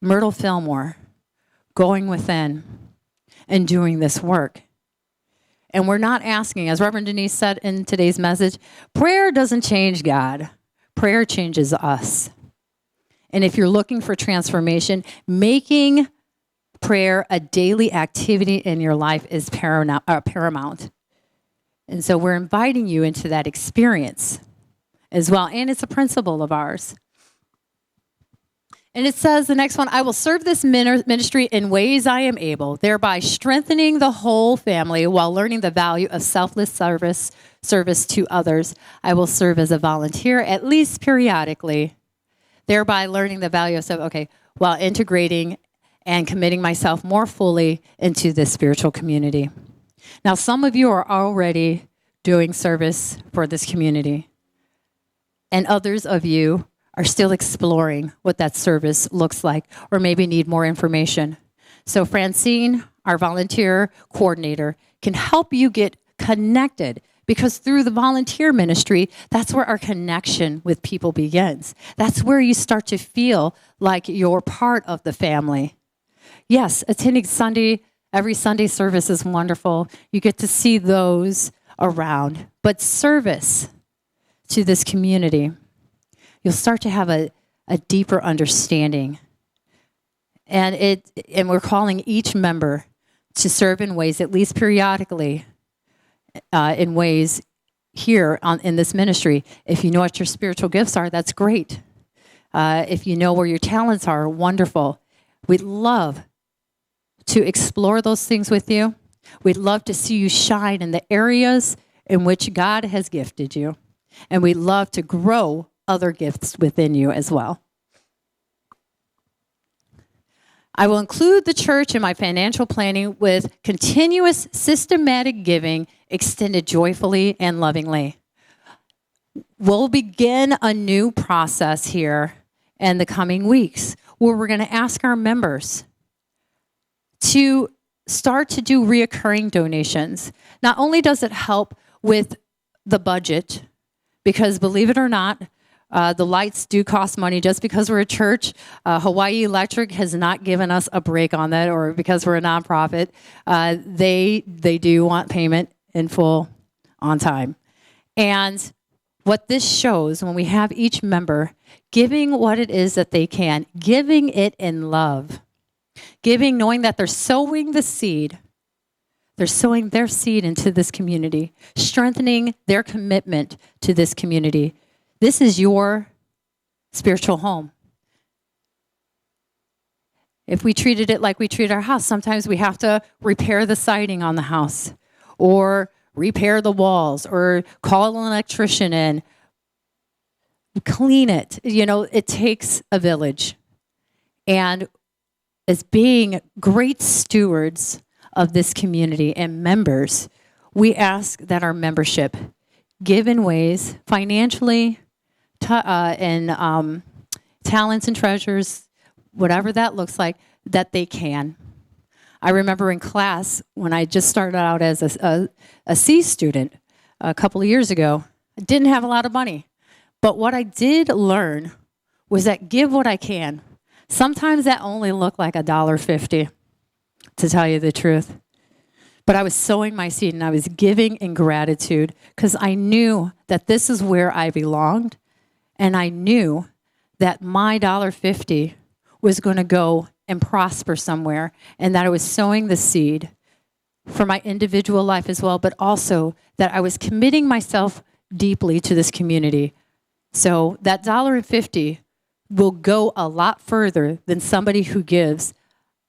Myrtle Fillmore, going within and doing this work. And we're not asking, as Reverend Denise said in today's message, prayer doesn't change God. Prayer changes us. And if you're looking for transformation, making prayer a daily activity in your life is paramount. And so we're inviting you into that experience as well. And it's a principle of ours. And it says, the next one, I will serve this ministry in ways I am able, thereby strengthening the whole family while learning the value of selfless service to others. I will serve as a volunteer, at least periodically, thereby learning the value of while integrating and committing myself more fully into this spiritual community. Now, some of you are already doing service for this community, and others of you are still exploring what that service looks like, or maybe need more information. So Francine, our volunteer coordinator, can help you get connected, because through the volunteer ministry, that's where our connection with people begins. That's where you start to feel like you're part of the family. Yes, attending every Sunday service is wonderful. You get to see those around. But service to this community, you'll start to have a deeper understanding. And we're calling each member to serve in ways, at least periodically, in ways here in this ministry. If you know what your spiritual gifts are, that's great. If you know where your talents are, wonderful. We'd love to explore those things with you. We'd love to see you shine in the areas in which God has gifted you. And we'd love to grow other gifts within you as well. I will include the church in my financial planning with continuous systematic giving extended joyfully and lovingly. We'll begin a new process here in the coming weeks where we're going to ask our members to start to do reoccurring donations. Not only does it help with the budget, because believe it or not, the lights do cost money. Just because we're a church, Hawaii Electric has not given us a break on that, or because we're a nonprofit, they do want payment in full on time. And what this shows, when we have each member giving what it is that they can, giving it in love, giving knowing that they're sowing the seed, they're sowing their seed into this community, strengthening their commitment to this community. This is your spiritual home. If we treated it like we treat our house, sometimes we have to repair the siding on the house, or repair the walls, or call an electrician in, clean it. It takes a village. And as being great stewards of this community and members, we ask that our membership give in ways financially, and talents and treasures, whatever that looks like, that they can. I remember in class when I just started out as a C student a couple of years ago, I didn't have a lot of money. But what I did learn was that give what I can. Sometimes that only looked like $1.50, to tell you the truth. But I was sowing my seed and I was giving in gratitude because I knew that this is where I belonged. And I knew that my $1.50 was going to go and prosper somewhere, and that I was sowing the seed for my individual life as well, but also that I was committing myself deeply to this community. So that $1.50 will go a lot further than somebody who gives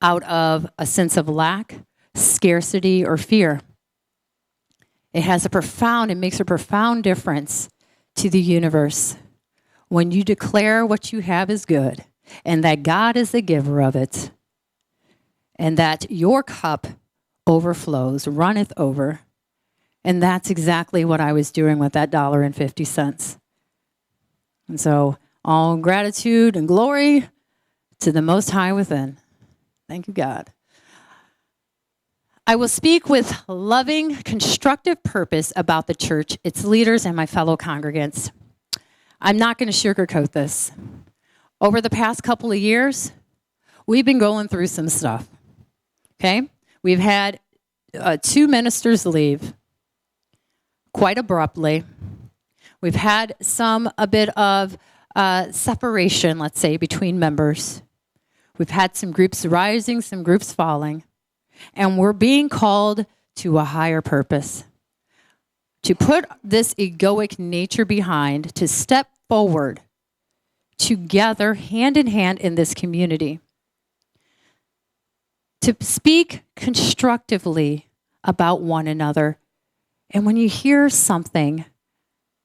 out of a sense of lack, scarcity, or fear. It makes a profound difference to the universe when you declare what you have is good and that God is the giver of it. and that your cup overflows, runneth over. And that's exactly what I was doing with that $1.50. And so all gratitude and glory to the Most High within. Thank you, God. I will speak with loving, constructive purpose about the church, its leaders, and my fellow congregants. I'm not going to sugarcoat this. Over the past couple of years, we've been going through some stuff, okay? We've had 2 ministers leave quite abruptly. We've had a bit of separation, let's say, between members. We've had some groups rising, some groups falling. And we're being called to a higher purpose, to put this egoic nature behind, to step forward together, hand in hand in this community, to speak constructively about one another. And when you hear something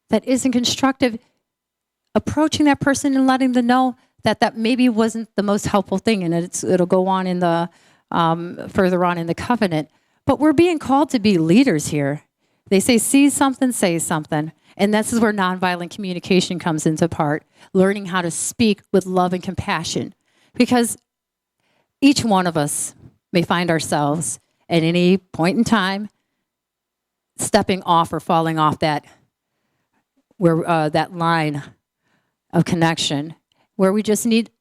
that isn't constructive, approaching that person and letting them know that that maybe wasn't the most helpful thing, and it'll go on in the further on in the covenant. But we're being called to be leaders here. They say, see something, say something. And this is where nonviolent communication comes into part, learning how to speak with love and compassion. Because each one of us may find ourselves at any point in time stepping off or falling off that line of connection where we just need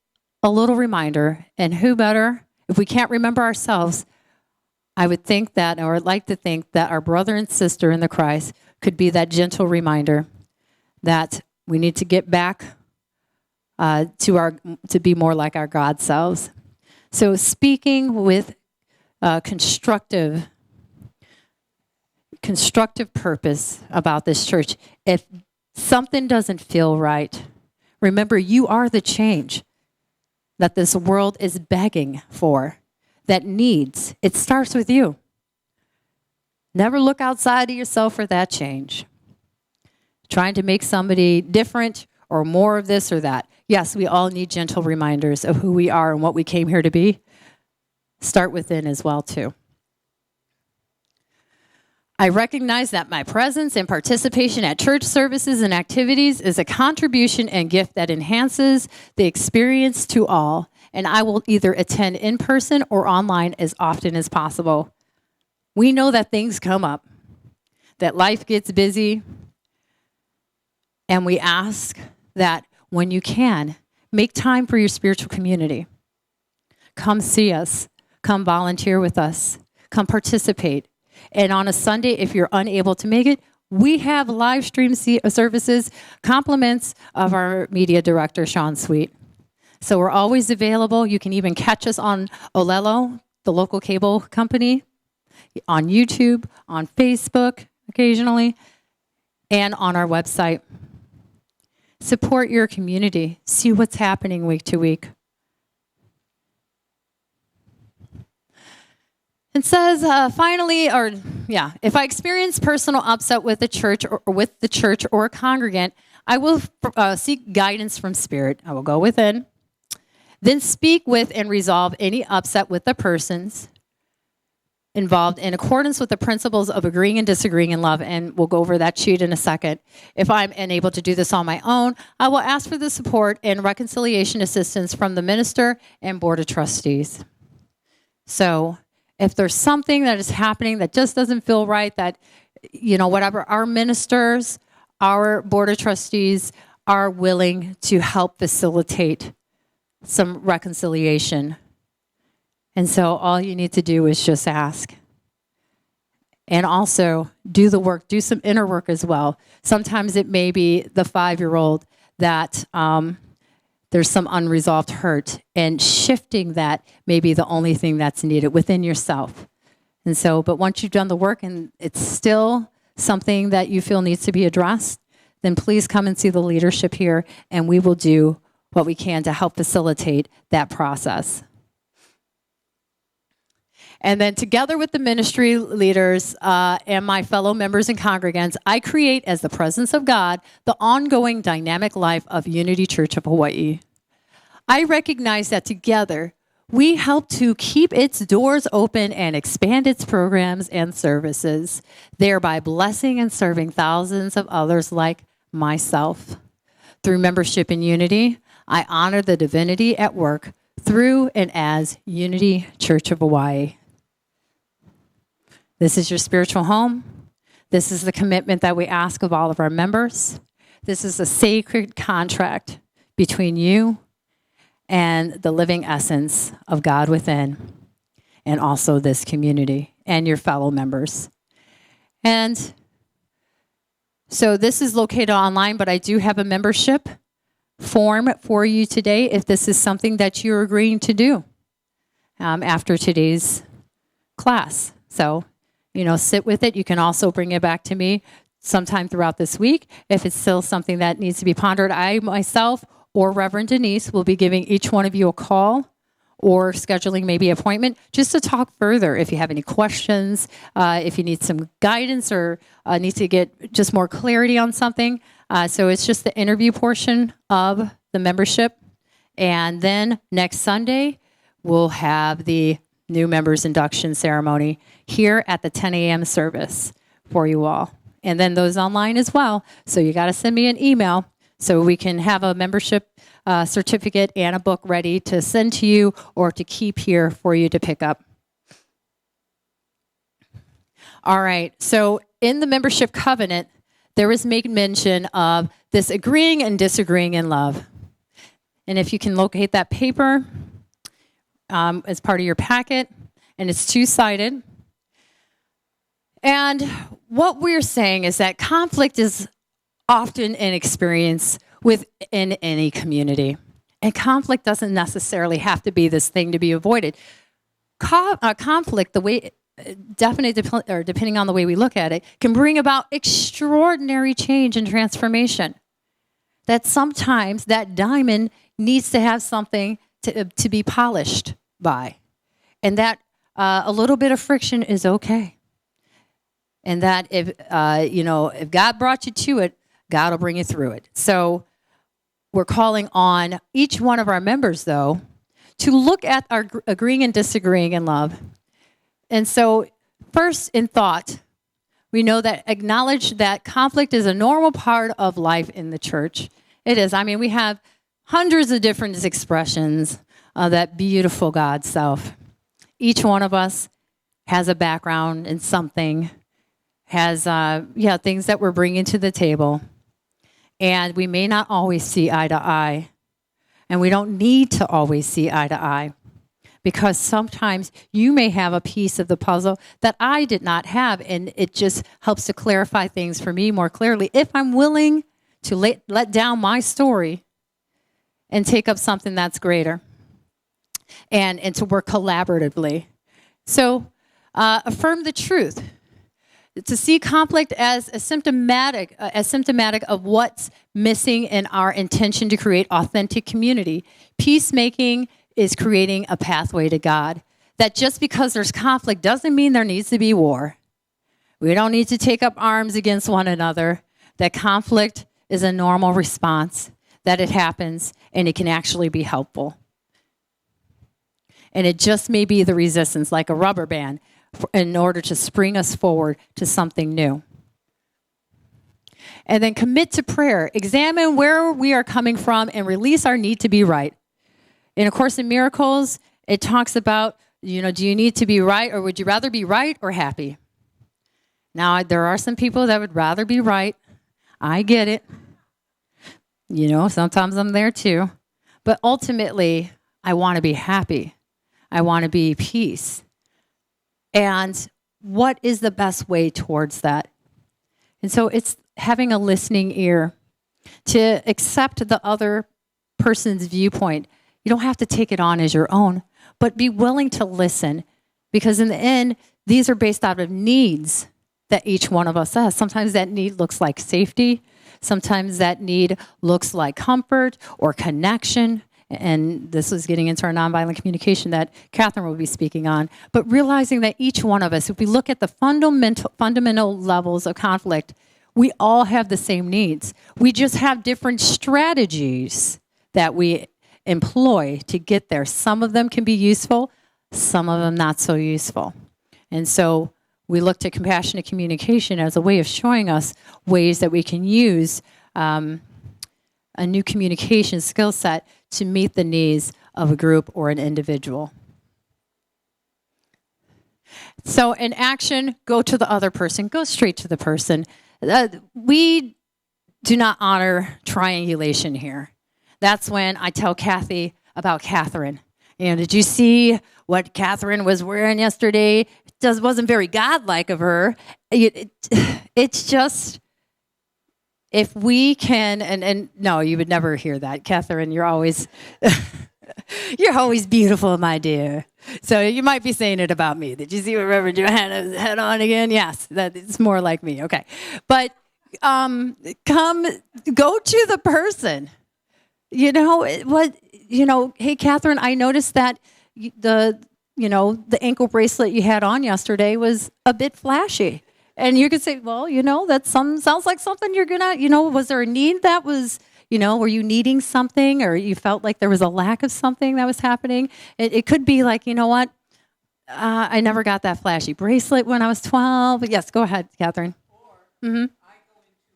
a little reminder. And who better? If we can't remember ourselves, I would think that, or I'd like to think that our brother and sister in the Christ could be that gentle reminder that we need to get back to be more like our God selves. So speaking with constructive purpose about this church. If something doesn't feel right, remember you are the change that this world is begging for, that needs. It starts with you. Never look outside of yourself for that change. Trying to make somebody different or more of this or that. Yes, we all need gentle reminders of who we are and what we came here to be. Start within as well, too. I recognize that my presence and participation at church services and activities is a contribution and gift that enhances the experience to all, and I will either attend in person or online as often as possible. We know that things come up, that life gets busy, and we ask that when you can, make time for your spiritual community. Come see us. Come volunteer with us. Come participate. And on a Sunday, if you're unable to make it, we have live stream services, compliments of our media director, Sean Sweet. So we're always available. You can even catch us on Olelo, the local cable company, on YouTube, on Facebook occasionally, and on our website. Support your community. See what's happening week to week. It says, finally, if I experience personal upset with the church or a congregant, I will seek guidance from Spirit. I will go within. Then speak with and resolve any upset with the persons involved in accordance with the principles of agreeing and disagreeing in love. And we'll go over that sheet in a second. If I'm unable to do this on my own, I will ask for the support and reconciliation assistance from the minister and board of trustees. So if there's something that is happening that just doesn't feel right, that, whatever, our ministers, our board of trustees are willing to help facilitate some reconciliation. And so all you need to do is just ask. And also do the work, do some inner work as well. Sometimes it may be the 5-year-old that there's some unresolved hurt, and shifting that may be the only thing that's needed within yourself. And so, but once you've done the work and it's still something that you feel needs to be addressed, then please come and see the leadership here, and we will do what we can to help facilitate that process. And then together with the ministry leaders and my fellow members and congregants, I create, as the presence of God, the ongoing dynamic life of Unity Church of Hawaii. I recognize that together we help to keep its doors open and expand its programs and services, thereby blessing and serving thousands of others like myself. Through membership in Unity, I honor the divinity at work through and as Unity Church of Hawaii. This is your spiritual home. This is the commitment that we ask of all of our members. This is a sacred contract between you and the living essence of God within, and also this community and your fellow members. And so this is located online, but I do have a membership form for you today if this is something that you're agreeing to do after today's class. So, sit with it. You can also bring it back to me sometime throughout this week if it's still something that needs to be pondered. I myself or Reverend Denise will be giving each one of you a call or scheduling maybe an appointment just to talk further if you have any questions, if you need some guidance or need to get just more clarity on something. So it's just the interview portion of the membership. And then next Sunday, we'll have the new members induction ceremony here at the 10 a.m. service for you all. And then those online as well. So you got to send me an email so we can have a membership certificate and a book ready to send to you or to keep here for you to pick up. All right, so in the membership covenant, there was made mention of this agreeing and disagreeing in love. And if you can locate that paper as part of your packet, and it's two-sided. And what we're saying is that conflict is often an experience within any community. And conflict doesn't necessarily have to be this thing to be avoided. Conflict, depending on the way we look at it, can bring about extraordinary change and transformation. That sometimes that diamond needs to have something to be polished by. And that a little bit of friction is okay. And that if God brought you to it, God will bring you through it. So we're calling on each one of our members, though, to look at our agreeing and disagreeing in love. And so first in thought, we know that acknowledge that conflict is a normal part of life in the church. It is. I mean, we have hundreds of different expressions of that beautiful God self. Each one of us has a background in something, has things that we're bringing to the table. And we may not always see eye to eye. And we don't need to always see eye to eye. Because sometimes you may have a piece of the puzzle that I did not have. And it just helps to clarify things for me more clearly if I'm willing to let down my story and take up something that's greater. And to work collaboratively. So affirm the truth. To see conflict as symptomatic of what's missing in our intention to create authentic community. Peacemaking is creating a pathway to God. That just because there's conflict doesn't mean there needs to be war. We don't need to take up arms against one another. That conflict is a normal response, that it happens, and it can actually be helpful. And it just may be the resistance, like a rubber band, in order to spring us forward to something new. And then commit to prayer. Examine where we are coming from and release our need to be right. In A Course in Miracles, it talks about, do you need to be right, or would you rather be right or happy? Now, there are some people that would rather be right. I get it. Sometimes I'm there too. But ultimately, I want to be happy. I want to be peace. And what is the best way towards that? And so it's having a listening ear to accept the other person's viewpoint. You don't have to take it on as your own, but be willing to listen, because in the end, these are based out of needs that each one of us has. Sometimes that need looks like safety. Sometimes that need looks like comfort or connection. And this was getting into our nonviolent communication that Catherine will be speaking on. But realizing that each one of us, if we look at the fundamental levels of conflict, we all have the same needs. We just have different strategies that we employ to get there. Some of them can be useful, some of them not so useful. And so we looked at compassionate communication as a way of showing us ways that we can use a new communication skill set to meet the needs of a group or an individual. So in action, go to the other person. Go straight to the person. We do not honor triangulation here. That's when I tell Kathy about Catherine. Did you see what Catherine was wearing yesterday? It wasn't very godlike of her. It's just, if we can, and no, you would never hear that. Catherine, you're always, you're always beautiful, my dear. So you might be saying it about me. Did you see what Reverend Johanna had on again? Yes, it's more like me. Okay. But go to the person. Hey, Catherine, I noticed that the ankle bracelet you had on yesterday was a bit flashy. And you could say, well, that sounds like something you're going to, was there a need that was, were you needing something, or you felt like there was a lack of something that was happening? It could be like, I never got that flashy bracelet when I was 12. But yes, go ahead, Catherine. Or I go into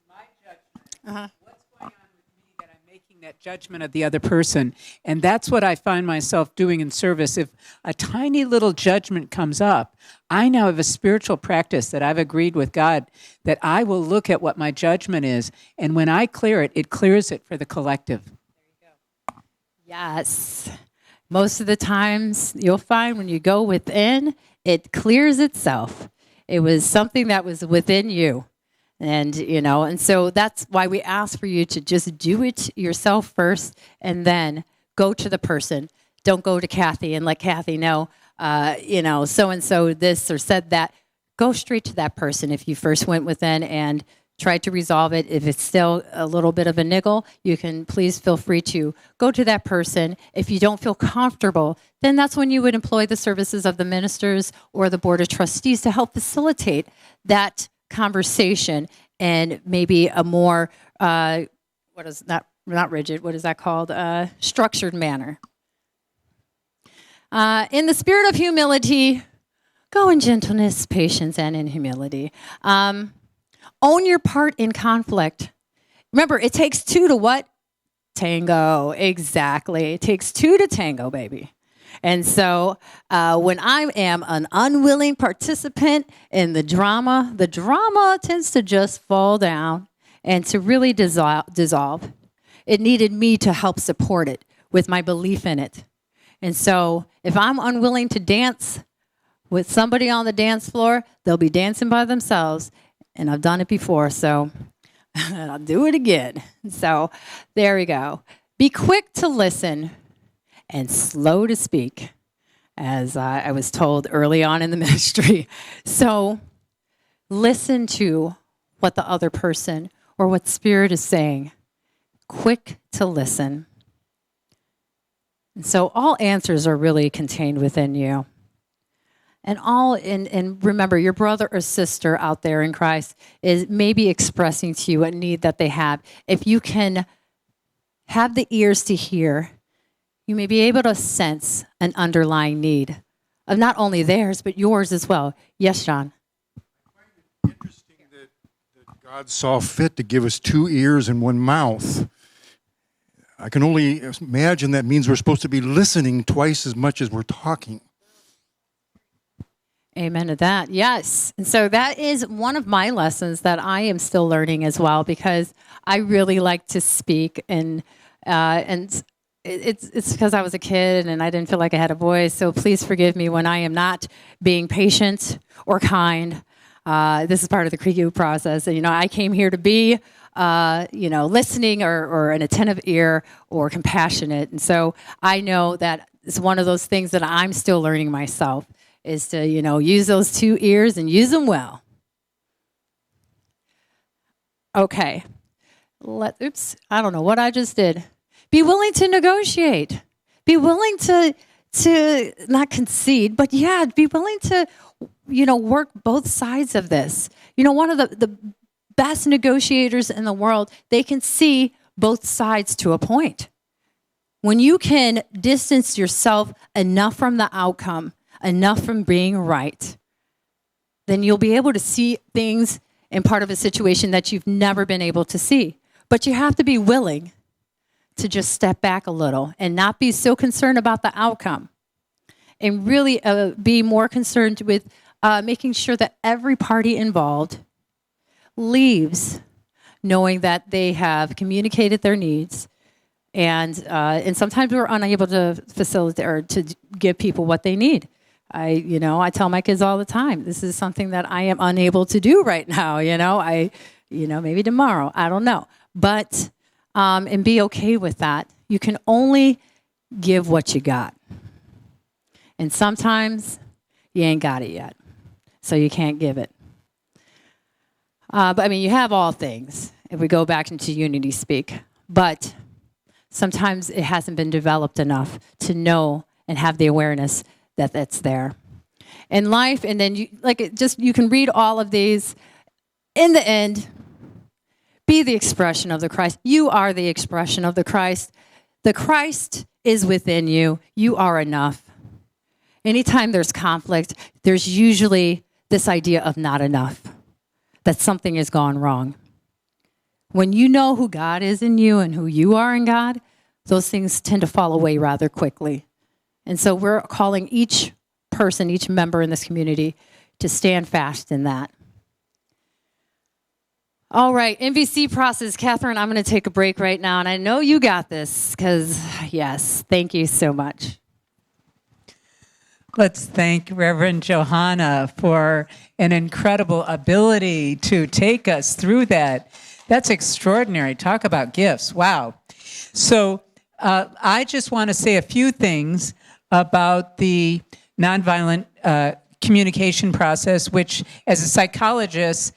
my judgment. What's going on with me that I'm making that judgment of the other person? And that's what I find myself doing in service. If a tiny little judgment comes up, I now have a spiritual practice that I've agreed with God that I will look at what my judgment is, and when I clear it, it clears it for the collective. There you go. Yes. Most of the times you'll find when you go within, it clears itself. It was something that was within you. And so that's why we ask for you to just do it yourself first and then go to the person. Don't go to Kathy and let Kathy know, so-and-so this or said that. Go straight to that person. If you first went within and tried to resolve it, if it's still a little bit of a niggle, you can please feel free to go to that person. If you don't feel comfortable, then that's when you would employ the services of the ministers or the board of trustees to help facilitate that conversation and maybe a more, not rigid, what is that called? Structured manner. In the spirit of humility, go in gentleness, patience, and in humility. Own your part in conflict. Remember, it takes two to what? Tango. Exactly. It takes two to tango, baby. And so when I am an unwilling participant in the drama tends to just fall down and to really dissolve. It needed me to help support it with my belief in it. And so if I'm unwilling to dance with somebody on the dance floor, they'll be dancing by themselves. And I've done it before, so I'll do it again. So there we go. Be quick to listen and slow to speak, as I was told early on in the ministry. So listen to what the other person or what Spirit is saying. Quick to listen. And so all answers are really contained within you. And remember, your brother or sister out there in Christ is maybe expressing to you a need that they have. If you can have the ears to hear, you may be able to sense an underlying need of not only theirs, but yours as well. Yes, John? I find it interesting that God saw fit to give us 2 ears and 1 mouth. I can only imagine that means we're supposed to be listening twice as much as we're talking. Amen to that. Yes. And so that is one of my lessons that I am still learning as well, because I really like to speak, and it's because I was a kid and I didn't feel like I had a voice. So please forgive me when I am not being patient or kind. This is part of the Krigu process. And, I came here to be, listening or an attentive ear or compassionate. And so I know that it's one of those things that I'm still learning myself, is to, use those 2 ears and use them well. Okay. I don't know what I just did. Be willing to negotiate. Be willing to not concede, but be willing to, work both sides of this. One of the best negotiators in the world, they can see both sides to a point. When you can distance yourself enough from the outcome, enough from being right, then you'll be able to see things in part of a situation that you've never been able to see. But you have to be willing to just step back a little and not be so concerned about the outcome, and really be more concerned with making sure that every party involved leaves knowing that they have communicated their needs, and sometimes we're unable to facilitate or to give people what they need. I tell my kids all the time, this is something that I am unable to do right now. Maybe tomorrow, I don't know, but and be okay with that. You can only give what you got, and sometimes you ain't got it yet, so you can't give it. But you have all things, if we go back into unity speak. But sometimes it hasn't been developed enough to know and have the awareness that that's there. In life, and then you can read all of these. In the end, be the expression of the Christ. You are the expression of the Christ. The Christ is within you. You are enough. Anytime there's conflict, there's usually this idea of not enough, that something has gone wrong. When you know who God is in you and who you are in God, those things tend to fall away rather quickly. And so we're calling each person, each member in this community, to stand fast in that. All right, MVC process. Catherine, I'm going to take a break right now, and I know you got this, because, yes, thank you so much. Let's thank Reverend Johanna for an incredible ability to take us through that. That's extraordinary. Talk about gifts. Wow. So I just want to say a few things about the nonviolent communication process, which, as a psychologist,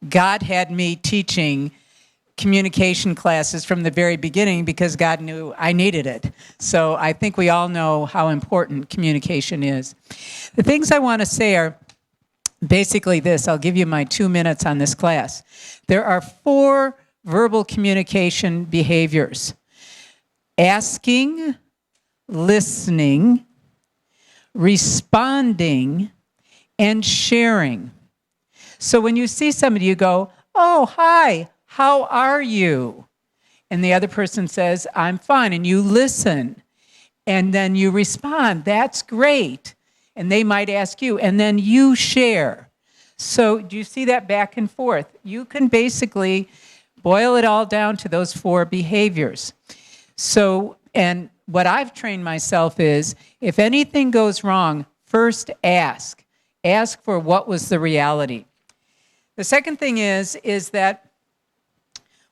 God had me teaching communication classes from the very beginning because God knew I needed it. So I think we all know how important communication is. The things I want to say are basically this. I'll give you my 2 minutes on this class. There are 4 verbal communication behaviors: asking, listening, responding, and sharing. So when you see somebody, you go, "Oh, hi, how are you?" And the other person says, "I'm fine." And you listen. And then you respond, "That's great." And they might ask you, and then you share. So do you see that back and forth? You can basically boil it all down to those 4 behaviors. So, and what I've trained myself is, if anything goes wrong, first ask. Ask for what was the reality. The second thing is that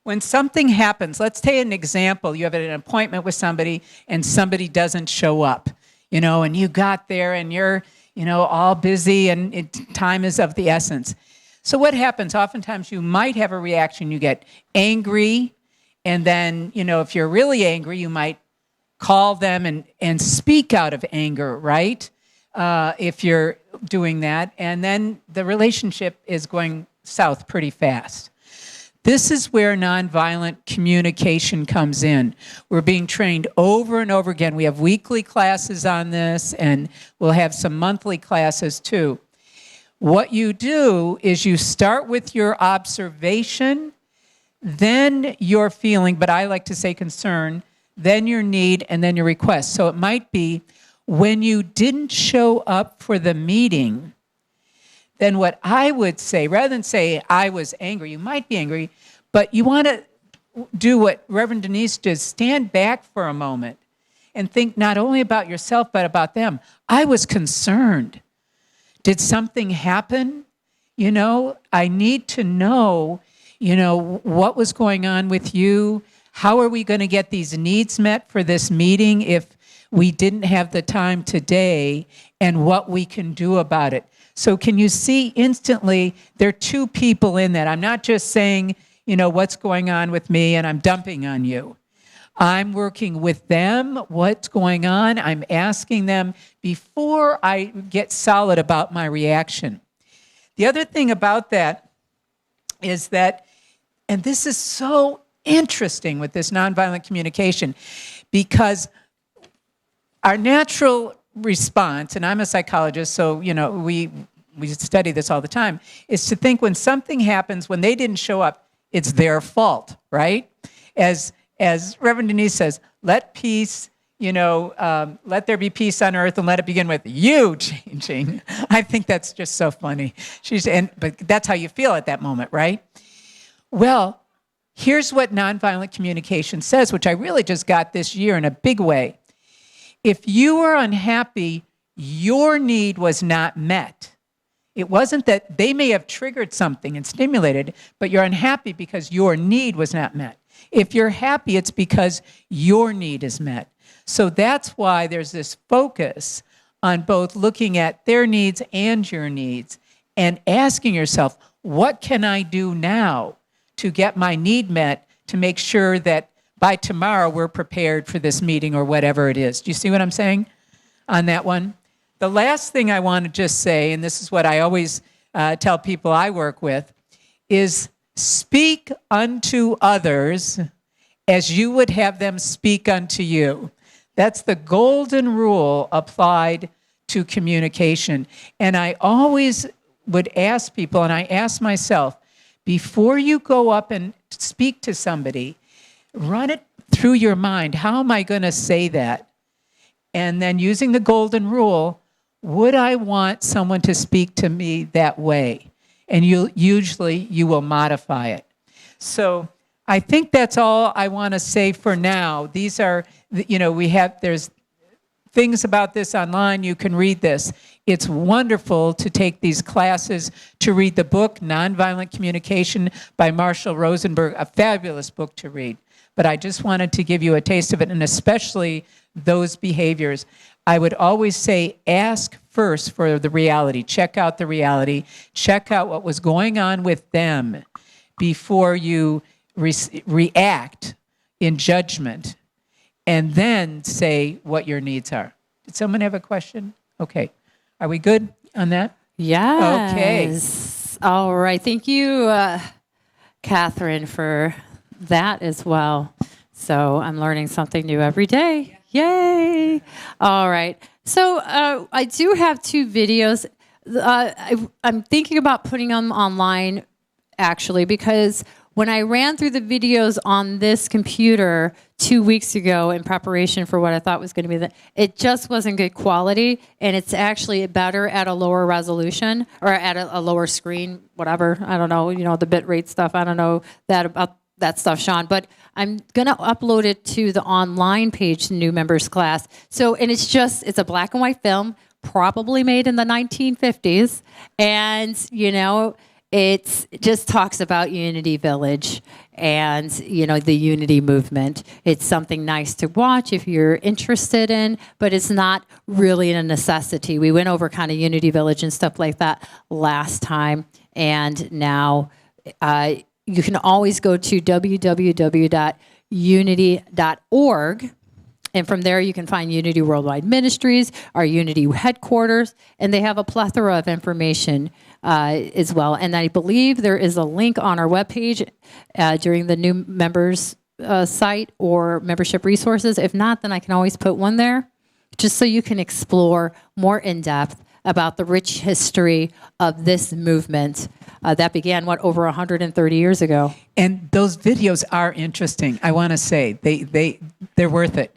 when something happens, let's take an example. You have an appointment with somebody and somebody doesn't show up, and you got there and you're, all busy and time is of the essence. So what happens? Oftentimes you might have a reaction. You get angry, and then, if you're really angry, you might call them and speak out of anger, right? If you're doing that, and then the relationship is going south pretty fast. This is where nonviolent communication comes in. We're being trained over and over again. We have weekly classes on this, and we'll have some monthly classes too. What you do is you start with your observation, then your feeling, but I like to say concern, then your need, and then your request. So it might be, when you didn't show up for the meeting, then what I would say, rather than say I was angry, you might be angry, but you want to do what Reverend Denise did, stand back for a moment and think not only about yourself, but about them. I was concerned. Did something happen? I need to know, what was going on with you? How are we going to get these needs met for this meeting if we didn't have the time today, and what we can do about it? So can you see instantly there are 2 people in that? I'm not just saying, what's going on with me and I'm dumping on you. I'm working with them. What's going on? I'm asking them before I get solid about my reaction. The other thing about that is that, and this is so interesting with this nonviolent communication, because our natural response, and I'm a psychologist, so we study this all the time, is to think when something happens, when they didn't show up, it's their fault, right? As Reverend Denise says, let peace, let there be peace on earth and let it begin with you changing. I think that's just so funny. But that's how you feel at that moment, right? Well, here's what nonviolent communication says, which I really just got this year in a big way. If you are unhappy, your need was not met. It wasn't that they may have triggered something and stimulated, but you're unhappy because your need was not met. If you're happy, it's because your need is met. So that's why there's this focus on both looking at their needs and your needs and asking yourself, what can I do now to get my need met to make sure that by tomorrow we're prepared for this meeting or whatever it is? Do you see what I'm saying on that one? The last thing I want to just say, and this is what I always tell people I work with, is speak unto others as you would have them speak unto you. That's the golden rule applied to communication. And I always would ask people, and I ask myself, before you go up and speak to somebody, run it through your mind. How am I going to say that? And then using the golden rule, would I want someone to speak to me that way? And you will modify it. So I think that's all I want to say for now. These are, there's things about this online. You can read this. It's wonderful to take these classes, to read the book, Nonviolent Communication by Marshall Rosenberg, a fabulous book to read. But I just wanted to give you a taste of it, and especially those behaviors. I would always say, ask first for the reality. Check out the reality. Check out what was going on with them before you react in judgment, and then say what your needs are. Did someone have a question? Okay. Are we good on that? Yes. Okay. All right. Thank you, Catherine, for that as well. So I'm learning something new every day. Yay. All right. So I do have 2 videos. I'm thinking about putting them online, actually, because when I ran through the videos on this computer 2 weeks ago in preparation for what I thought was going to be it just wasn't good quality, and it's actually better at a lower resolution or at a lower screen, whatever. I don't know, the bit rate stuff. I don't know about that stuff, Sean, but I'm going to upload it to the online page, the new members class. So, and it's a black and white film, probably made in the 1950s. And, it just talks about Unity Village and, the Unity movement. It's something nice to watch if you're interested in, but it's not really a necessity. We went over kind of Unity Village and stuff like that last time. And now, you can always go to www.unity.org, and from there you can find Unity Worldwide Ministries, our Unity headquarters, and they have a plethora of information as well. And I believe there is a link on our webpage during the new members site or membership resources. If not, then I can always put one there, just so you can explore more in depth about the rich history of this movement that began, over 130 years ago. And those videos are interesting. I want to say they're worth it.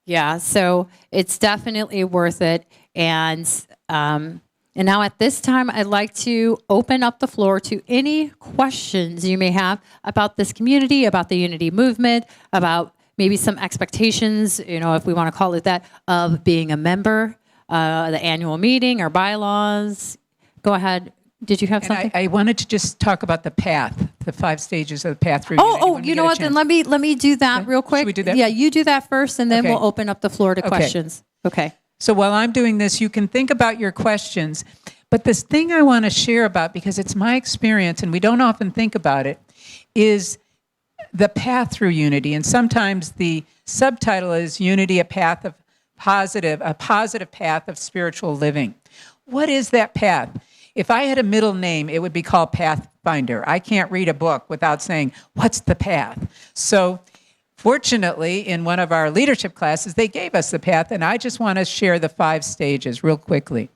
Yeah, so it's definitely worth it. And now at this time, I'd like to open up the floor to any questions you may have about this community, about the Unity movement, about maybe some expectations, if we want to call it that, of being a member, the annual meeting, our bylaws. Go ahead. Did you have something? I wanted to just talk about the path, the 5 stages of the path through Unity. Oh, you know what? Then let me do that real quick. Should we do that? Yeah, you do that first, and then Okay. we'll open up the floor to questions. Okay. So while I'm doing this, you can think about your questions. But this thing I want to share about, because it's my experience, and we don't often think about it, is the path through Unity. And sometimes the subtitle is Unity, a positive path of spiritual living. What is that path? If I had a middle name, it would be called Path pathfinder. I can't read a book without saying, what's the path? So fortunately, in one of our leadership classes, they gave us the path, and I just want to share the 5 stages real quickly.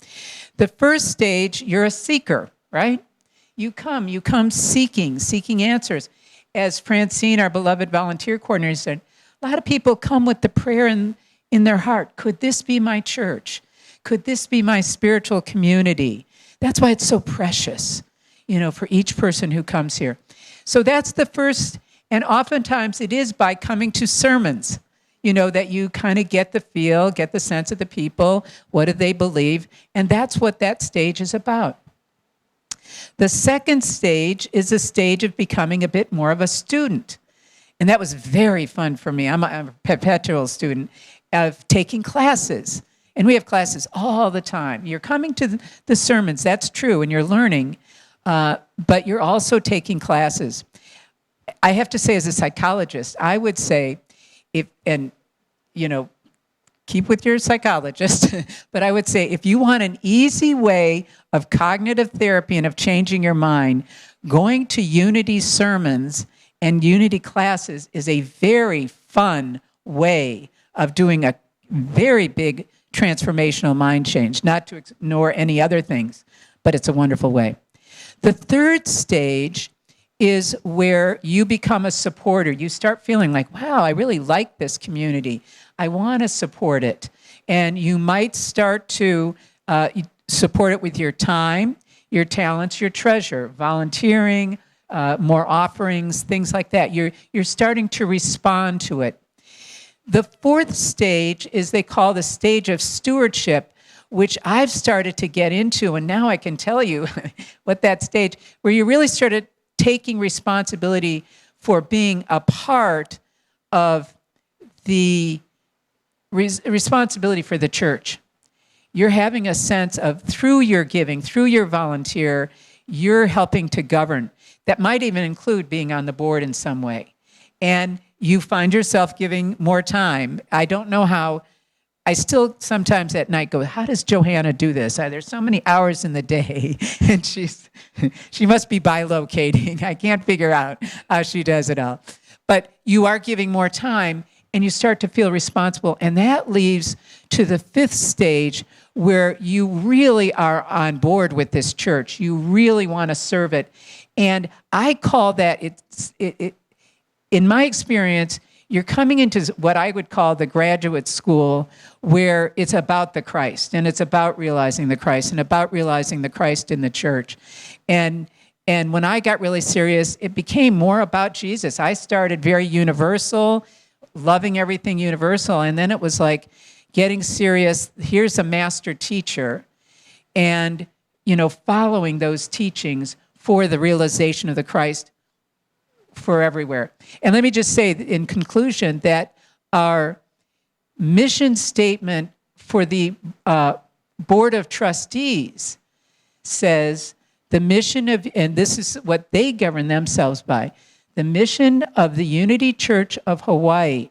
The first stage, you're a seeker, right? You come seeking answers. As Francine, our beloved volunteer coordinator, said, a lot of people come with the prayer in their heart. Could this be my church? Could this be my spiritual community? That's why it's so precious, for each person who comes here. So that's the first, and oftentimes it is by coming to sermons, that you kind of get the feel, get the sense of the people, what do they believe, and that's what that stage is about. The second stage is a stage of becoming a bit more of a student. And that was very fun for me. I'm a perpetual student of taking classes. And we have classes all the time. You're coming to the sermons, that's true, and you're learning, but you're also taking classes. I have to say, as a psychologist, I would say, keep with your psychologist, but I would say if you want an easy way of cognitive therapy and of changing your mind, going to Unity sermons and Unity classes is a very fun way of doing a very big transformational mind change, not to ignore any other things, but it's a wonderful way. The third stage is where you become a supporter. You start feeling like, wow, I really like this community. I want to support it. And you might start to support it with your time, your talents, your treasure, volunteering, more offerings, things like that. You're starting to respond to it. The fourth stage is they call the stage of stewardship, which I've started to get into, and now I can tell you what that stage, where you really started taking responsibility for being a part of the responsibility for the church. You're having a sense of, through your giving, through your volunteer, you're helping to govern. That might even include being on the board in some way. And you find yourself giving more time. I don't know how. I still sometimes at night go, how does Johanna do this? There's so many hours in the day, and she must be bilocating. I can't figure out how she does it all. But you are giving more time, and you start to feel responsible, and that leads to the fifth stage where you really are on board with this church. You really want to serve it. And I call that, in my experience, you're coming into what I would call the graduate school, where it's about the Christ, and it's about realizing the Christ, and about realizing the Christ in the church. And when I got really serious, it became more about Jesus. I started very universal, loving everything universal, and then it was like getting serious. Here's a master teacher, and following those teachings for the realization of the Christ for everywhere. And let me just say in conclusion that our mission statement for the Board of Trustees says the mission of, and this is what they govern themselves by, the mission of the Unity Church of Hawaii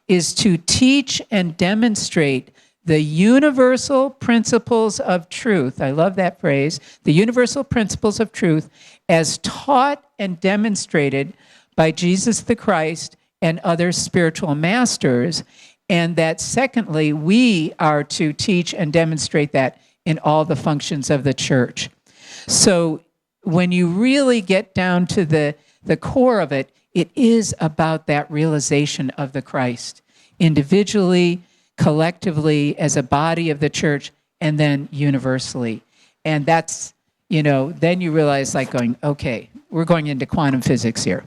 is to teach and demonstrate the universal principles of truth. I love that phrase. The universal principles of truth as taught and demonstrated by Jesus the Christ and other spiritual masters. And that secondly, we are to teach and demonstrate that in all the functions of the church. So when you really get down to the core of it, it is about that realization of the Christ, individually, collectively, as a body of the church, and then universally. And that's, then you realize like going, okay, we're going into quantum physics here,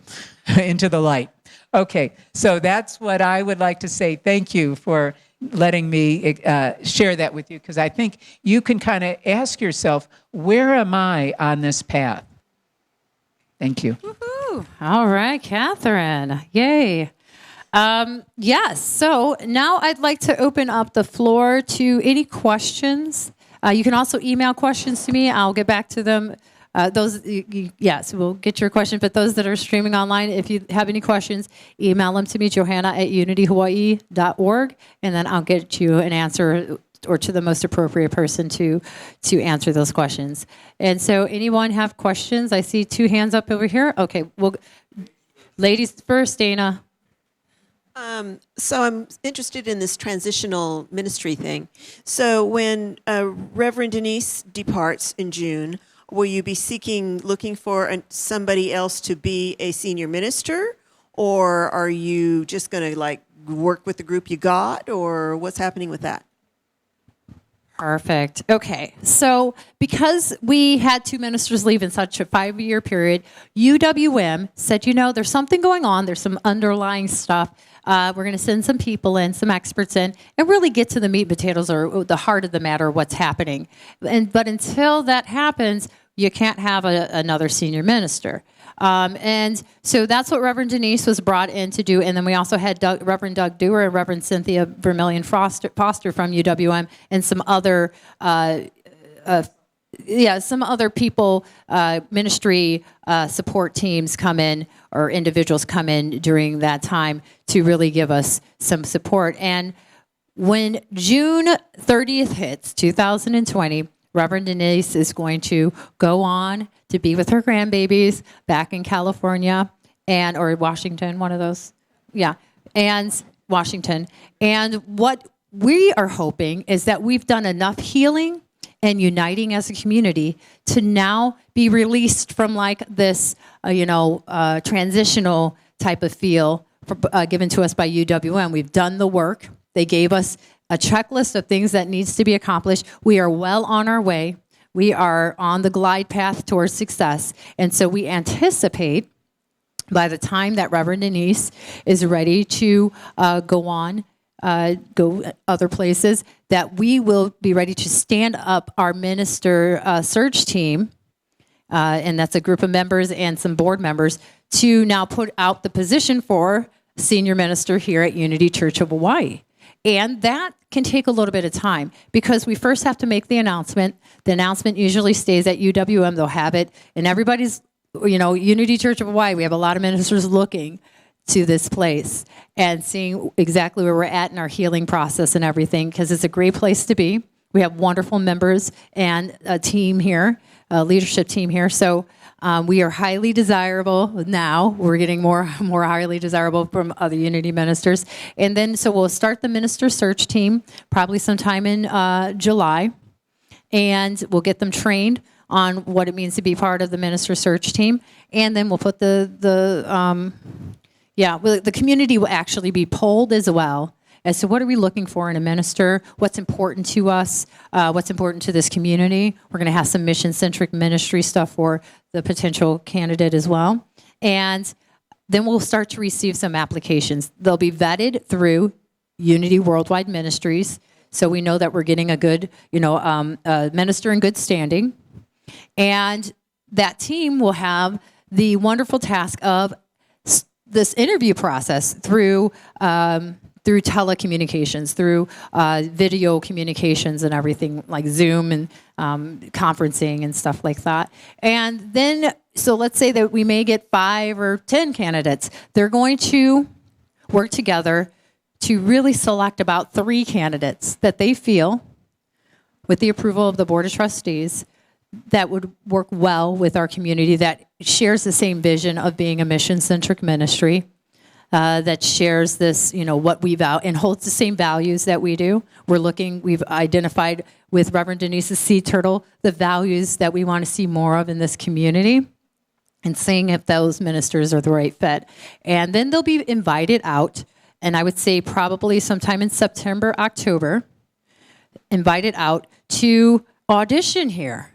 into the light. Okay, so that's what I would like to say. Thank you for letting me share that with you, because I think you can kind of ask yourself, where am I on this path? Thank you. Woohoo. All right, Catherine. Yay. Yes, so now I'd like to open up the floor to any questions. You can also email questions to me. I'll get back to them. Yes, we'll get your question. But those that are streaming online, if you have any questions, email them to me, Johanna@unityhawaii.org, and then I'll get you an answer or to the most appropriate person to answer those questions. And so anyone have questions? I see 2 hands up over here. Okay, well, ladies first, Dana. So I'm interested in this transitional ministry thing. So when Reverend Denise departs in June, will you be looking for somebody else to be a senior minister? Or are you just going to work with the group you got? Or what's happening with that? Perfect. Okay. So because we had 2 ministers leave in such a 5-year period, UWM said, there's something going on. There's some underlying stuff. We're going to send some people in, some experts in, and really get to the meat and potatoes or the heart of the matter, what's happening. But until that happens, you can't have another senior minister. And so that's what Reverend Denise was brought in to do. And then we also had Reverend Doug Dewar and Reverend Cynthia Vermillion Foster from UWM and some other people, ministry support teams come in or individuals come in during that time to really give us some support. And when June 30th hits, 2020, Reverend Denise is going to go on to be with her grandbabies back in California or Washington, one of those. Yeah, and Washington. And what we are hoping is that we've done enough healing and uniting as a community to now be released from this, transitional type of feel given to us by UWM. We've done the work. They gave us a checklist of things that needs to be accomplished. We are well on our way. We are on the glide path towards success. And so we anticipate by the time that Reverend Denise is ready to go other places, that we will be ready to stand up our minister search team, and that's a group of members and some board members, to now put out the position for senior minister here at Unity Church of Hawaii. And that can take a little bit of time because we first have to make the announcement. The announcement usually stays at UWM. They'll have it. And everybody's, Unity Church of Hawaii, we have a lot of ministers looking to this place and seeing exactly where we're at in our healing process and everything, because it's a great place to be. We have wonderful members and a team here, a leadership team here. So we are highly desirable now. We're getting more highly desirable from other Unity ministers. And then, so we'll start the minister search team probably sometime in July. And we'll get them trained on what it means to be part of the minister search team. And then we'll put the community will actually be polled as well as to what are we looking for in a minister, what's important to us, what's important to this community. We're going to have some mission-centric ministry stuff for the potential candidate as well. And then we'll start to receive some applications. They'll be vetted through Unity Worldwide Ministries, so we know that we're getting a good, minister in good standing. And that team will have the wonderful task of this interview process through telecommunications, through video communications and everything like Zoom and conferencing and stuff like that. And then, so let's say that we may get 5 or 10 candidates. They're going to work together to really select about 3 candidates that they feel, with the approval of the Board of Trustees, that would work well with our community, that shares the same vision of being a mission-centric ministry, that shares this, what we value and holds the same values that we do. We've identified with Reverend Denise's Sea Turtle the values that we want to see more of in this community and seeing if those ministers are the right fit. And then they'll be invited out, and I would say probably sometime in September, October, invited out to audition here.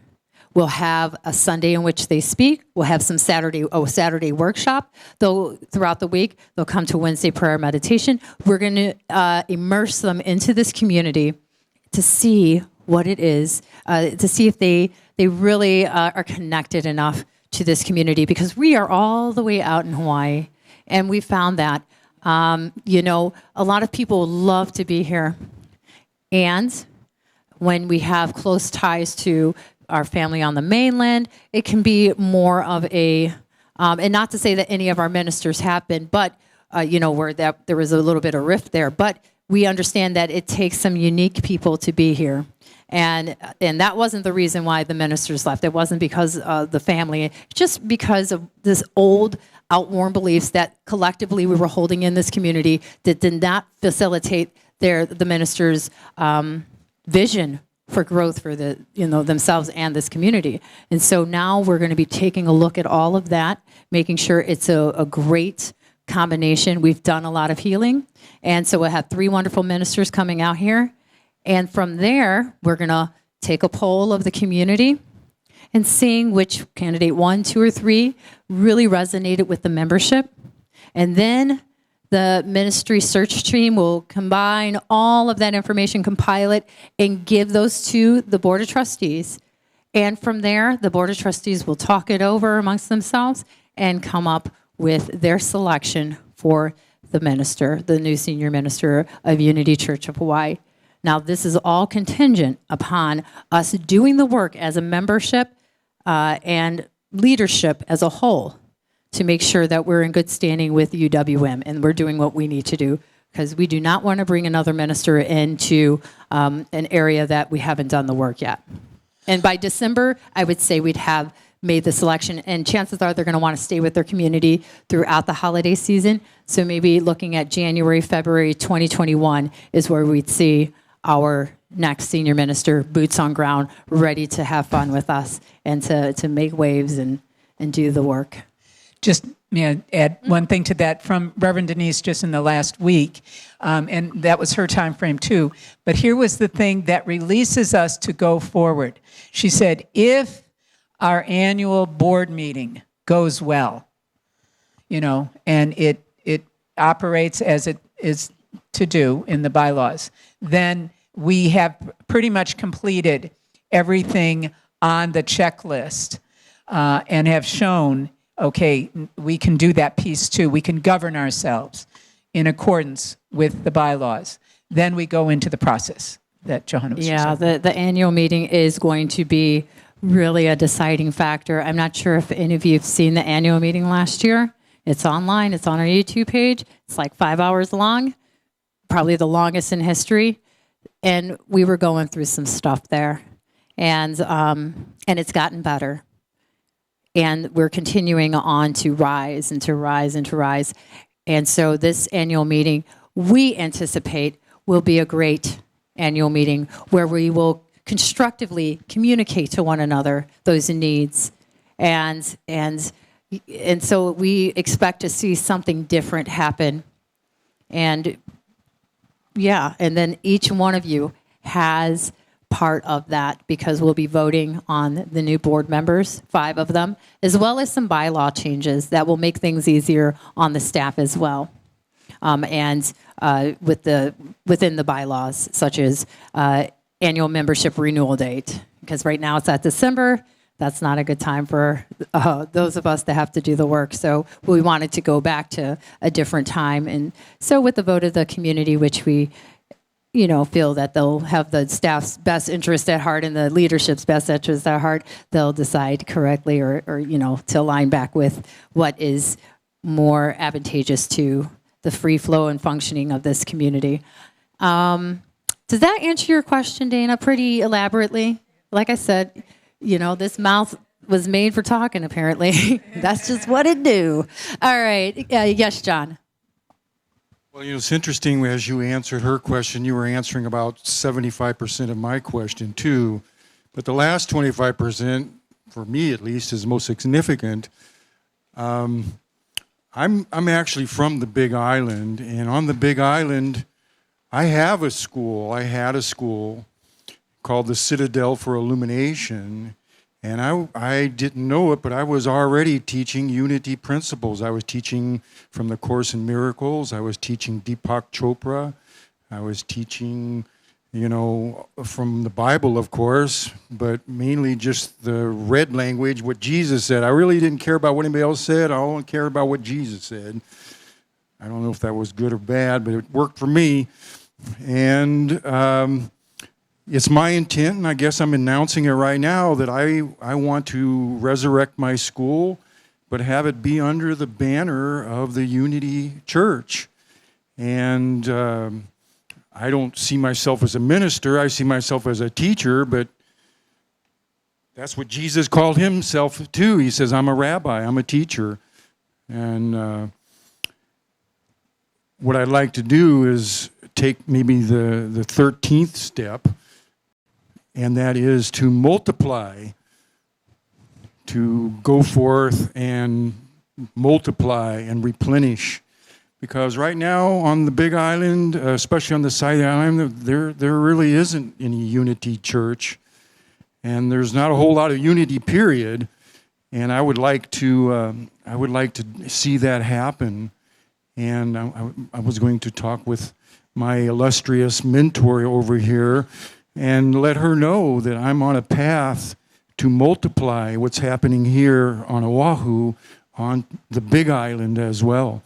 We'll have a Sunday in which they speak. We'll have some Saturday workshop. Throughout the week, they'll come to Wednesday prayer meditation. We're going to immerse them into this community to see what it is, to see if they really are connected enough to this community, because we are all the way out in Hawaii, and we found that, a lot of people love to be here. And when we have close ties to our family on the mainland, it can be more of a, and not to say that any of our ministers have been, but, where there was a little bit of rift there, but we understand that it takes some unique people to be here. And that wasn't the reason why the ministers left. It wasn't because of the family, just because of this old, outworn beliefs that collectively we were holding in this community that did not facilitate the ministers' vision for growth for themselves and this community. And so now we're going to be taking a look at all of that, making sure it's a great combination. We've done a lot of healing, and so we'll have 3 wonderful ministers coming out here. And from there, we're going to take a poll of the community and seeing which candidate 1, 2, or 3 really resonated with the membership. And then the ministry search team will combine all of that information, compile it, and give those to the Board of Trustees. And from there, the Board of Trustees will talk it over amongst themselves and come up with their selection for the minister, the new senior minister of Unity Church of Hawaii. Now, this is all contingent upon us doing the work as a membership and leadership as a whole to make sure that we're in good standing with UWM and we're doing what we need to do, because we do not want to bring another minister into an area that we haven't done the work yet. And by December, I would say we'd have made the selection, and chances are they're going to want to stay with their community throughout the holiday season. So maybe looking at January, February 2021 is where we'd see our next senior minister, boots on ground, ready to have fun with us and to make waves and do the work. Just add one thing to that from Reverend Denise just in the last week, and that was her time frame too. But here was the thing that releases us to go forward. She said, if our annual board meeting goes well, and it operates as it is to do in the bylaws, then we have pretty much completed everything on the checklist and have shown, okay, we can do that piece too. We can govern ourselves in accordance with the bylaws. Then we go into the process that Johanna was saying. Yeah, the annual meeting is going to be really a deciding factor. I'm not sure if any of you have seen the annual meeting last year. It's online. It's on our YouTube page. It's like 5 hours long, probably the longest in history. And we were going through some stuff there, and it's gotten better. And we're continuing on to rise and to rise and to rise. And so this annual meeting, we anticipate, will be a great annual meeting where we will constructively communicate to one another those needs. And so we expect to see something different happen. And then each one of you has part of that, because we'll be voting on the new board members, 5 of them, as well as some bylaw changes that will make things easier on the staff as well. And within the bylaws, such as annual membership renewal date, because right now it's at December. That's not a good time for those of us that have to do the work. So we wanted to go back to a different time. And so with the vote of the community, which we feel that they'll have the staff's best interest at heart and the leadership's best interest at heart, they'll decide correctly or to align back with what is more advantageous to the free flow and functioning of this community. Does that answer your question, Dana, pretty elaborately? Like I said, this mouth was made for talking, apparently. That's just what it do. All right. Yes, John. Well, it's interesting, as you answered her question, you were answering about 75% of my question, too. But the last 25%, for me at least, is most significant. I'm actually from the Big Island, and on the Big Island, I had a school called the Citadel for Illumination, and I didn't know it, but I was already teaching unity principles. I was teaching from the Course in Miracles. I was teaching Deepak Chopra. I was teaching, from the Bible, of course, but mainly just the red language, what Jesus said. I really didn't care about what anybody else said. I only cared about what Jesus said. I don't know if that was good or bad, but it worked for me. And it's my intent, and I guess I'm announcing it right now, that I want to resurrect my school, but have it be under the banner of the Unity Church. And I don't see myself as a minister. I see myself as a teacher, but that's what Jesus called himself too. He says, I'm a rabbi, I'm a teacher. And what I'd like to do is take maybe the 13th step, and that is to multiply, to go forth and multiply and replenish. Because right now on the Big Island, especially on the side of the island, there really isn't any unity church. And there's not a whole lot of unity, period. And I would like to see that happen. And I was going to talk with my illustrious mentor over here and let her know that I'm on a path to multiply what's happening here on Oahu, on the Big Island as well.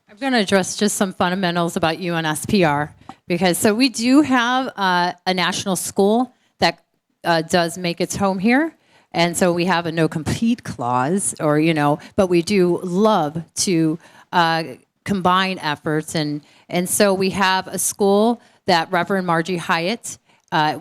I'm going to address just some fundamentals about UNSPR, because so we do have a national school that does make its home here. And so we have a no-compete clause, or, but we do love to combine efforts. And so we have a school that Reverend Margie Hyatt,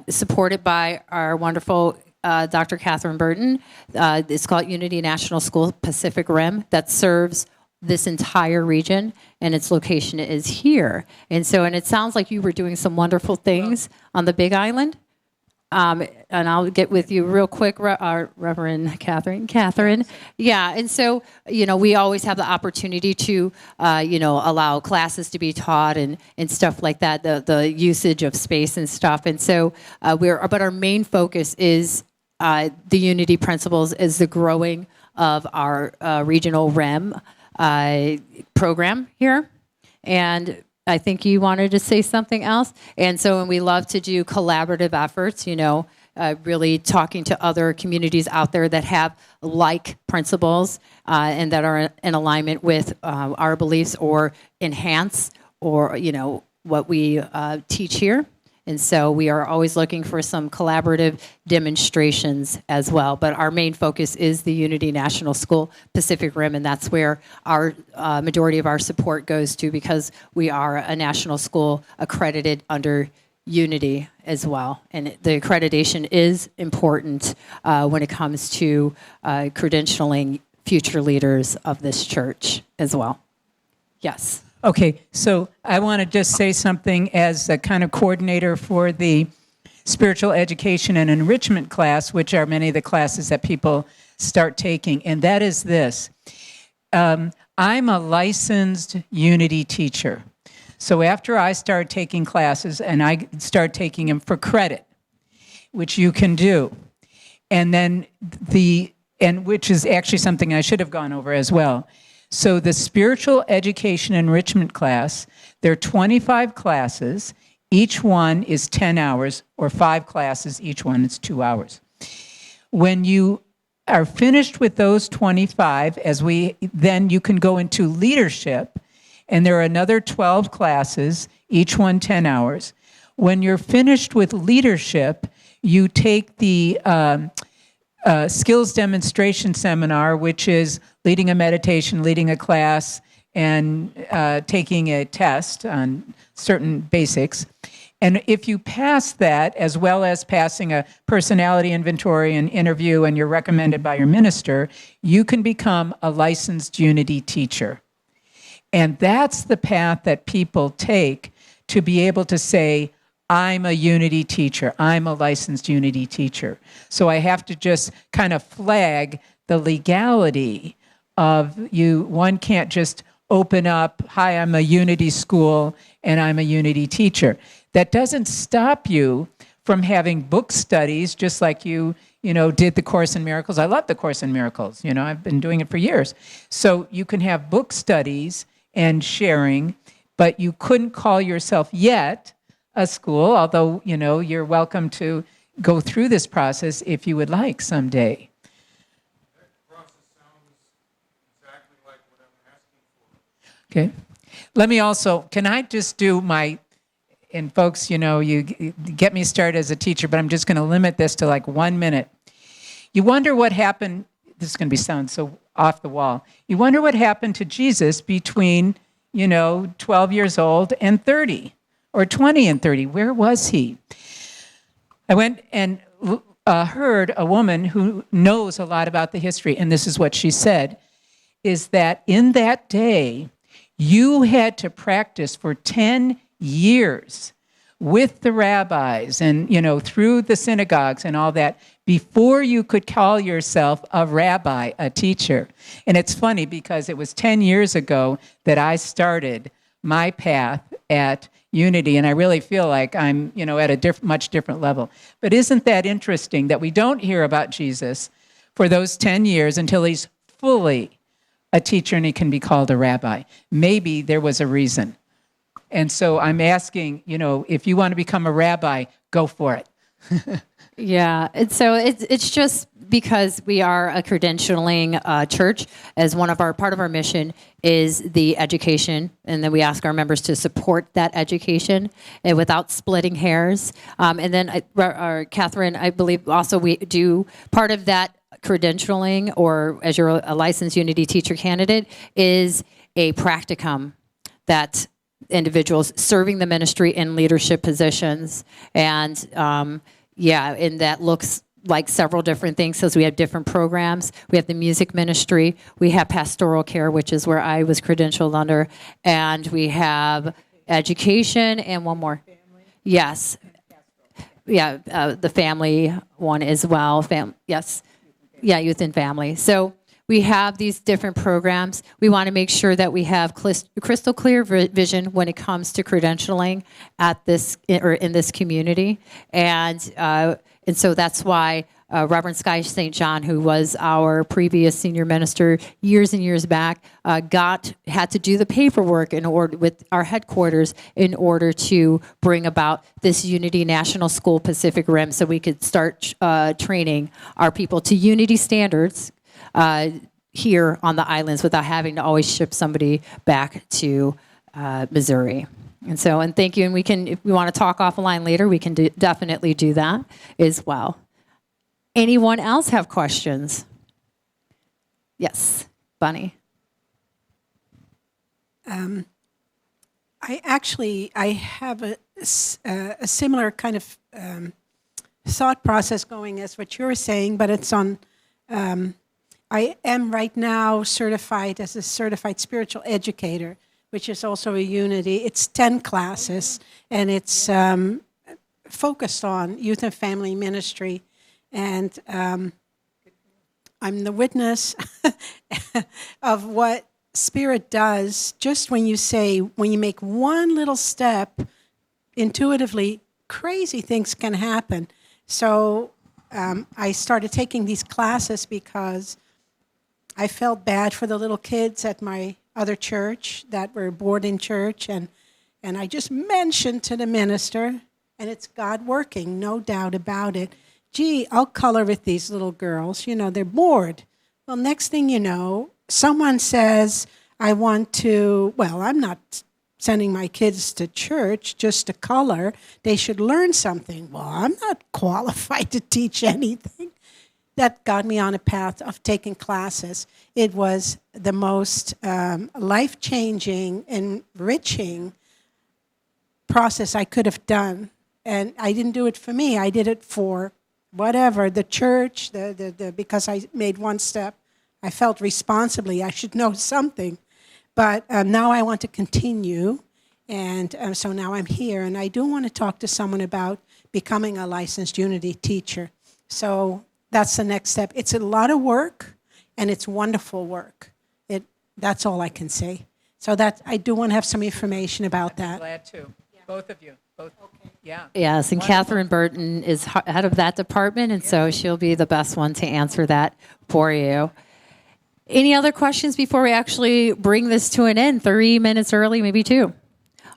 supported by our wonderful Dr. Catherine Burton. It's called Unity National School Pacific Rim, that serves this entire region, and its location is here. And it sounds like you were doing some wonderful things on the Big Island. And I'll get with you real quick, Reverend Catherine. Yeah, and so, we always have the opportunity to, allow classes to be taught and stuff like that, the usage of space and stuff. And so but our main focus is the unity principles, is the growing of our regional REM program here. And I think you wanted to say something else. And so, we love to do collaborative efforts, really talking to other communities out there that have like principles and that are in alignment with our beliefs, or enhance, or, what we teach here. And so we are always looking for some collaborative demonstrations as well. But our main focus is the Unity National School Pacific Rim, and that's where our majority of our support goes to, because we are a national school accredited under Unity as well. And the accreditation is important when it comes to credentialing future leaders of this church as well. Yes. Okay, so I want to just say something as a kind of coordinator for the spiritual education and enrichment class, which are many of the classes that people start taking, and that is this. I'm a licensed Unity teacher. So after I start taking classes, and I start taking them for credit, which you can do, and then which is actually something I should have gone over as well. So the spiritual education enrichment class, there are 25 classes. Each one is 10 hours, or 5 classes. Each one is 2 hours. When you are finished with those 25, then you can go into leadership, and there are another 12 classes, each one 10 hours. When you're finished with leadership, you take the skills demonstration seminar, which is leading a meditation, leading a class, and taking a test on certain basics. And if you pass that, as well as passing a personality inventory and interview, and you're recommended by your minister, you can become a licensed Unity teacher. And that's the path that people take to be able to say, I'm a Unity teacher. I'm a licensed Unity teacher. So I have to just kind of flag the legality of you. One can't just open up, hi, I'm a Unity school and I'm a Unity teacher. That doesn't stop you from having book studies, just like you did the Course in Miracles. I love the Course in Miracles. I've been doing it for years. So you can have book studies and sharing, but you couldn't call yourself yet a school, although, you're welcome to go through this process if you would like someday. That process sounds exactly like what I'm asking for. Okay. Let me also, can I just do and folks, you get me started as a teacher, but I'm just going to limit this to like 1 minute. You wonder what happened, this is going to sound so off the wall. You wonder what happened to Jesus between 12 years old and 30, or 20 and 30. Where was he? I went and heard a woman who knows a lot about the history, and this is what she said, is that in that day, you had to practice for 10 years with the rabbis and, through the synagogues and all that before you could call yourself a rabbi, a teacher. And it's funny because it was 10 years ago that I started my path at Unity, and I really feel like I'm, at a much different level. But isn't that interesting that we don't hear about Jesus for those 10 years until he's fully a teacher and he can be called a rabbi? Maybe there was a reason. And so I'm asking, if you want to become a rabbi, go for it. Yeah, and so it's just because we are a credentialing church, as part of our mission is the education, and then we ask our members to support that education and without splitting hairs. And then Catherine, I believe also we do part of that credentialing, or as you're a licensed Unity teacher candidate, is a practicum that individuals serving the ministry in leadership positions. And and that looks like several different things, because we have different programs. We have the music ministry, we have pastoral care, which is where I was credentialed under, and we have education and one more. Yes. Yeah, the family one as well. Yes. Yeah, youth and family. So we have these different programs. We want to make sure that we have crystal clear vision when it comes to credentialing at this or in this community, and so that's why Reverend Sky St. John, who was our previous senior minister years and years back, had to do the paperwork in order with our headquarters in order to bring about this Unity National School Pacific Rim, so we could start training our people to Unity standards here on the islands without having to always ship somebody back to Missouri. And thank you. And we can, if we want to talk offline later, we can definitely do that as well. Anyone else have questions? Yes, Bunny. I have a similar kind of thought process going as what you're saying, but it's on. I am right now certified as a certified spiritual educator, which is also a Unity. It's 10 classes, and it's focused on youth and family ministry. And I'm the witness of what Spirit does just when you make one little step, intuitively, crazy things can happen. So I started taking these classes because I felt bad for the little kids at my other church that were bored in church, and I just mentioned to the minister, and it's God working, no doubt about it. Gee, I'll color with these little girls. They're bored. Well, next thing you know, someone says, I'm not sending my kids to church just to color. They should learn something. Well, I'm not qualified to teach anything. That got me on a path of taking classes. It was the most life-changing, enriching process I could have done. And I didn't do it for me. I did it for whatever, the church, because I made one step. I felt responsibly. I should know something. But now I want to continue. And so now I'm here. And I do want to talk to someone about becoming a licensed Unity teacher. So that's the next step. It's a lot of work, and it's wonderful work. That's all I can say. So that I do want to have some information about that. I'm glad to. Yeah. Both of you. Both. Okay. Yeah. Yes, and Catherine Burton is head of that department, and so she'll be the best one to answer that for you. Any other questions before we actually bring this to an end? 3 minutes early, maybe 2.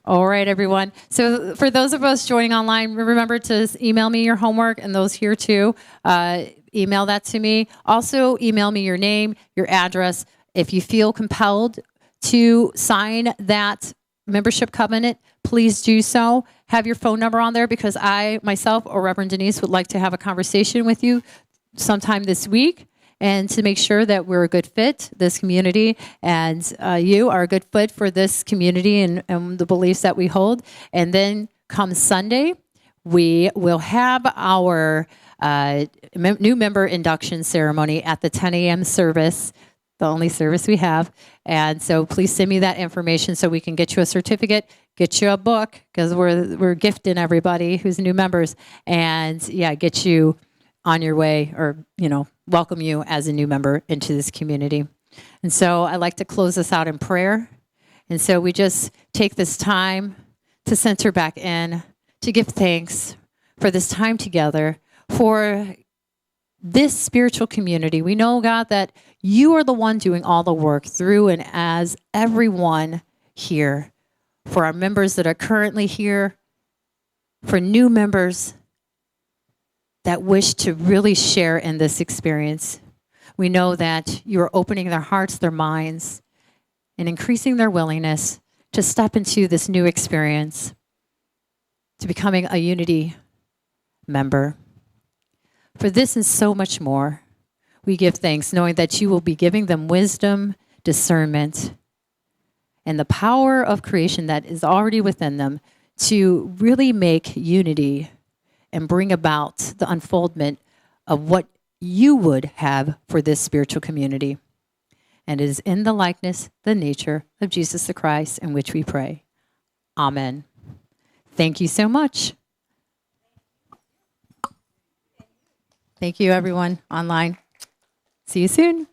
All right, everyone. So for those of us joining online, remember to email me your homework, and those here too, email that to me. Also, email me your name, your address. If you feel compelled to sign that membership covenant, please do so. Have your phone number on there, because I, myself, or Reverend Denise would like to have a conversation with you sometime this week. and to make sure that we're a good fit, this community, and you are a good fit for this community and the beliefs that we hold. And then come Sunday, we will have our new member induction ceremony at the 10 a.m. service, the only service we have. And so please send me that information so we can get you a certificate, get you a book, because we're gifting everybody who's new members, and get you on your way, or welcome you as a new member into this community. And so I like to close this out in prayer. And so we just take this time to center back in, to give thanks for this time together, for this spiritual community. We know, God, that you are the one doing all the work through and as everyone here, for our members that are currently here, for new members that wish to really share in this experience. We know that you are opening their hearts, their minds, and increasing their willingness to step into this new experience, to becoming a unity member. For this and so much more, we give thanks, knowing that you will be giving them wisdom, discernment, and the power of creation that is already within them to really make unity and bring about the unfoldment of what you would have for this spiritual community. And it is in the likeness, the nature of Jesus the Christ in which we pray. Amen. Thank you so much. Thank you, everyone online. See you soon.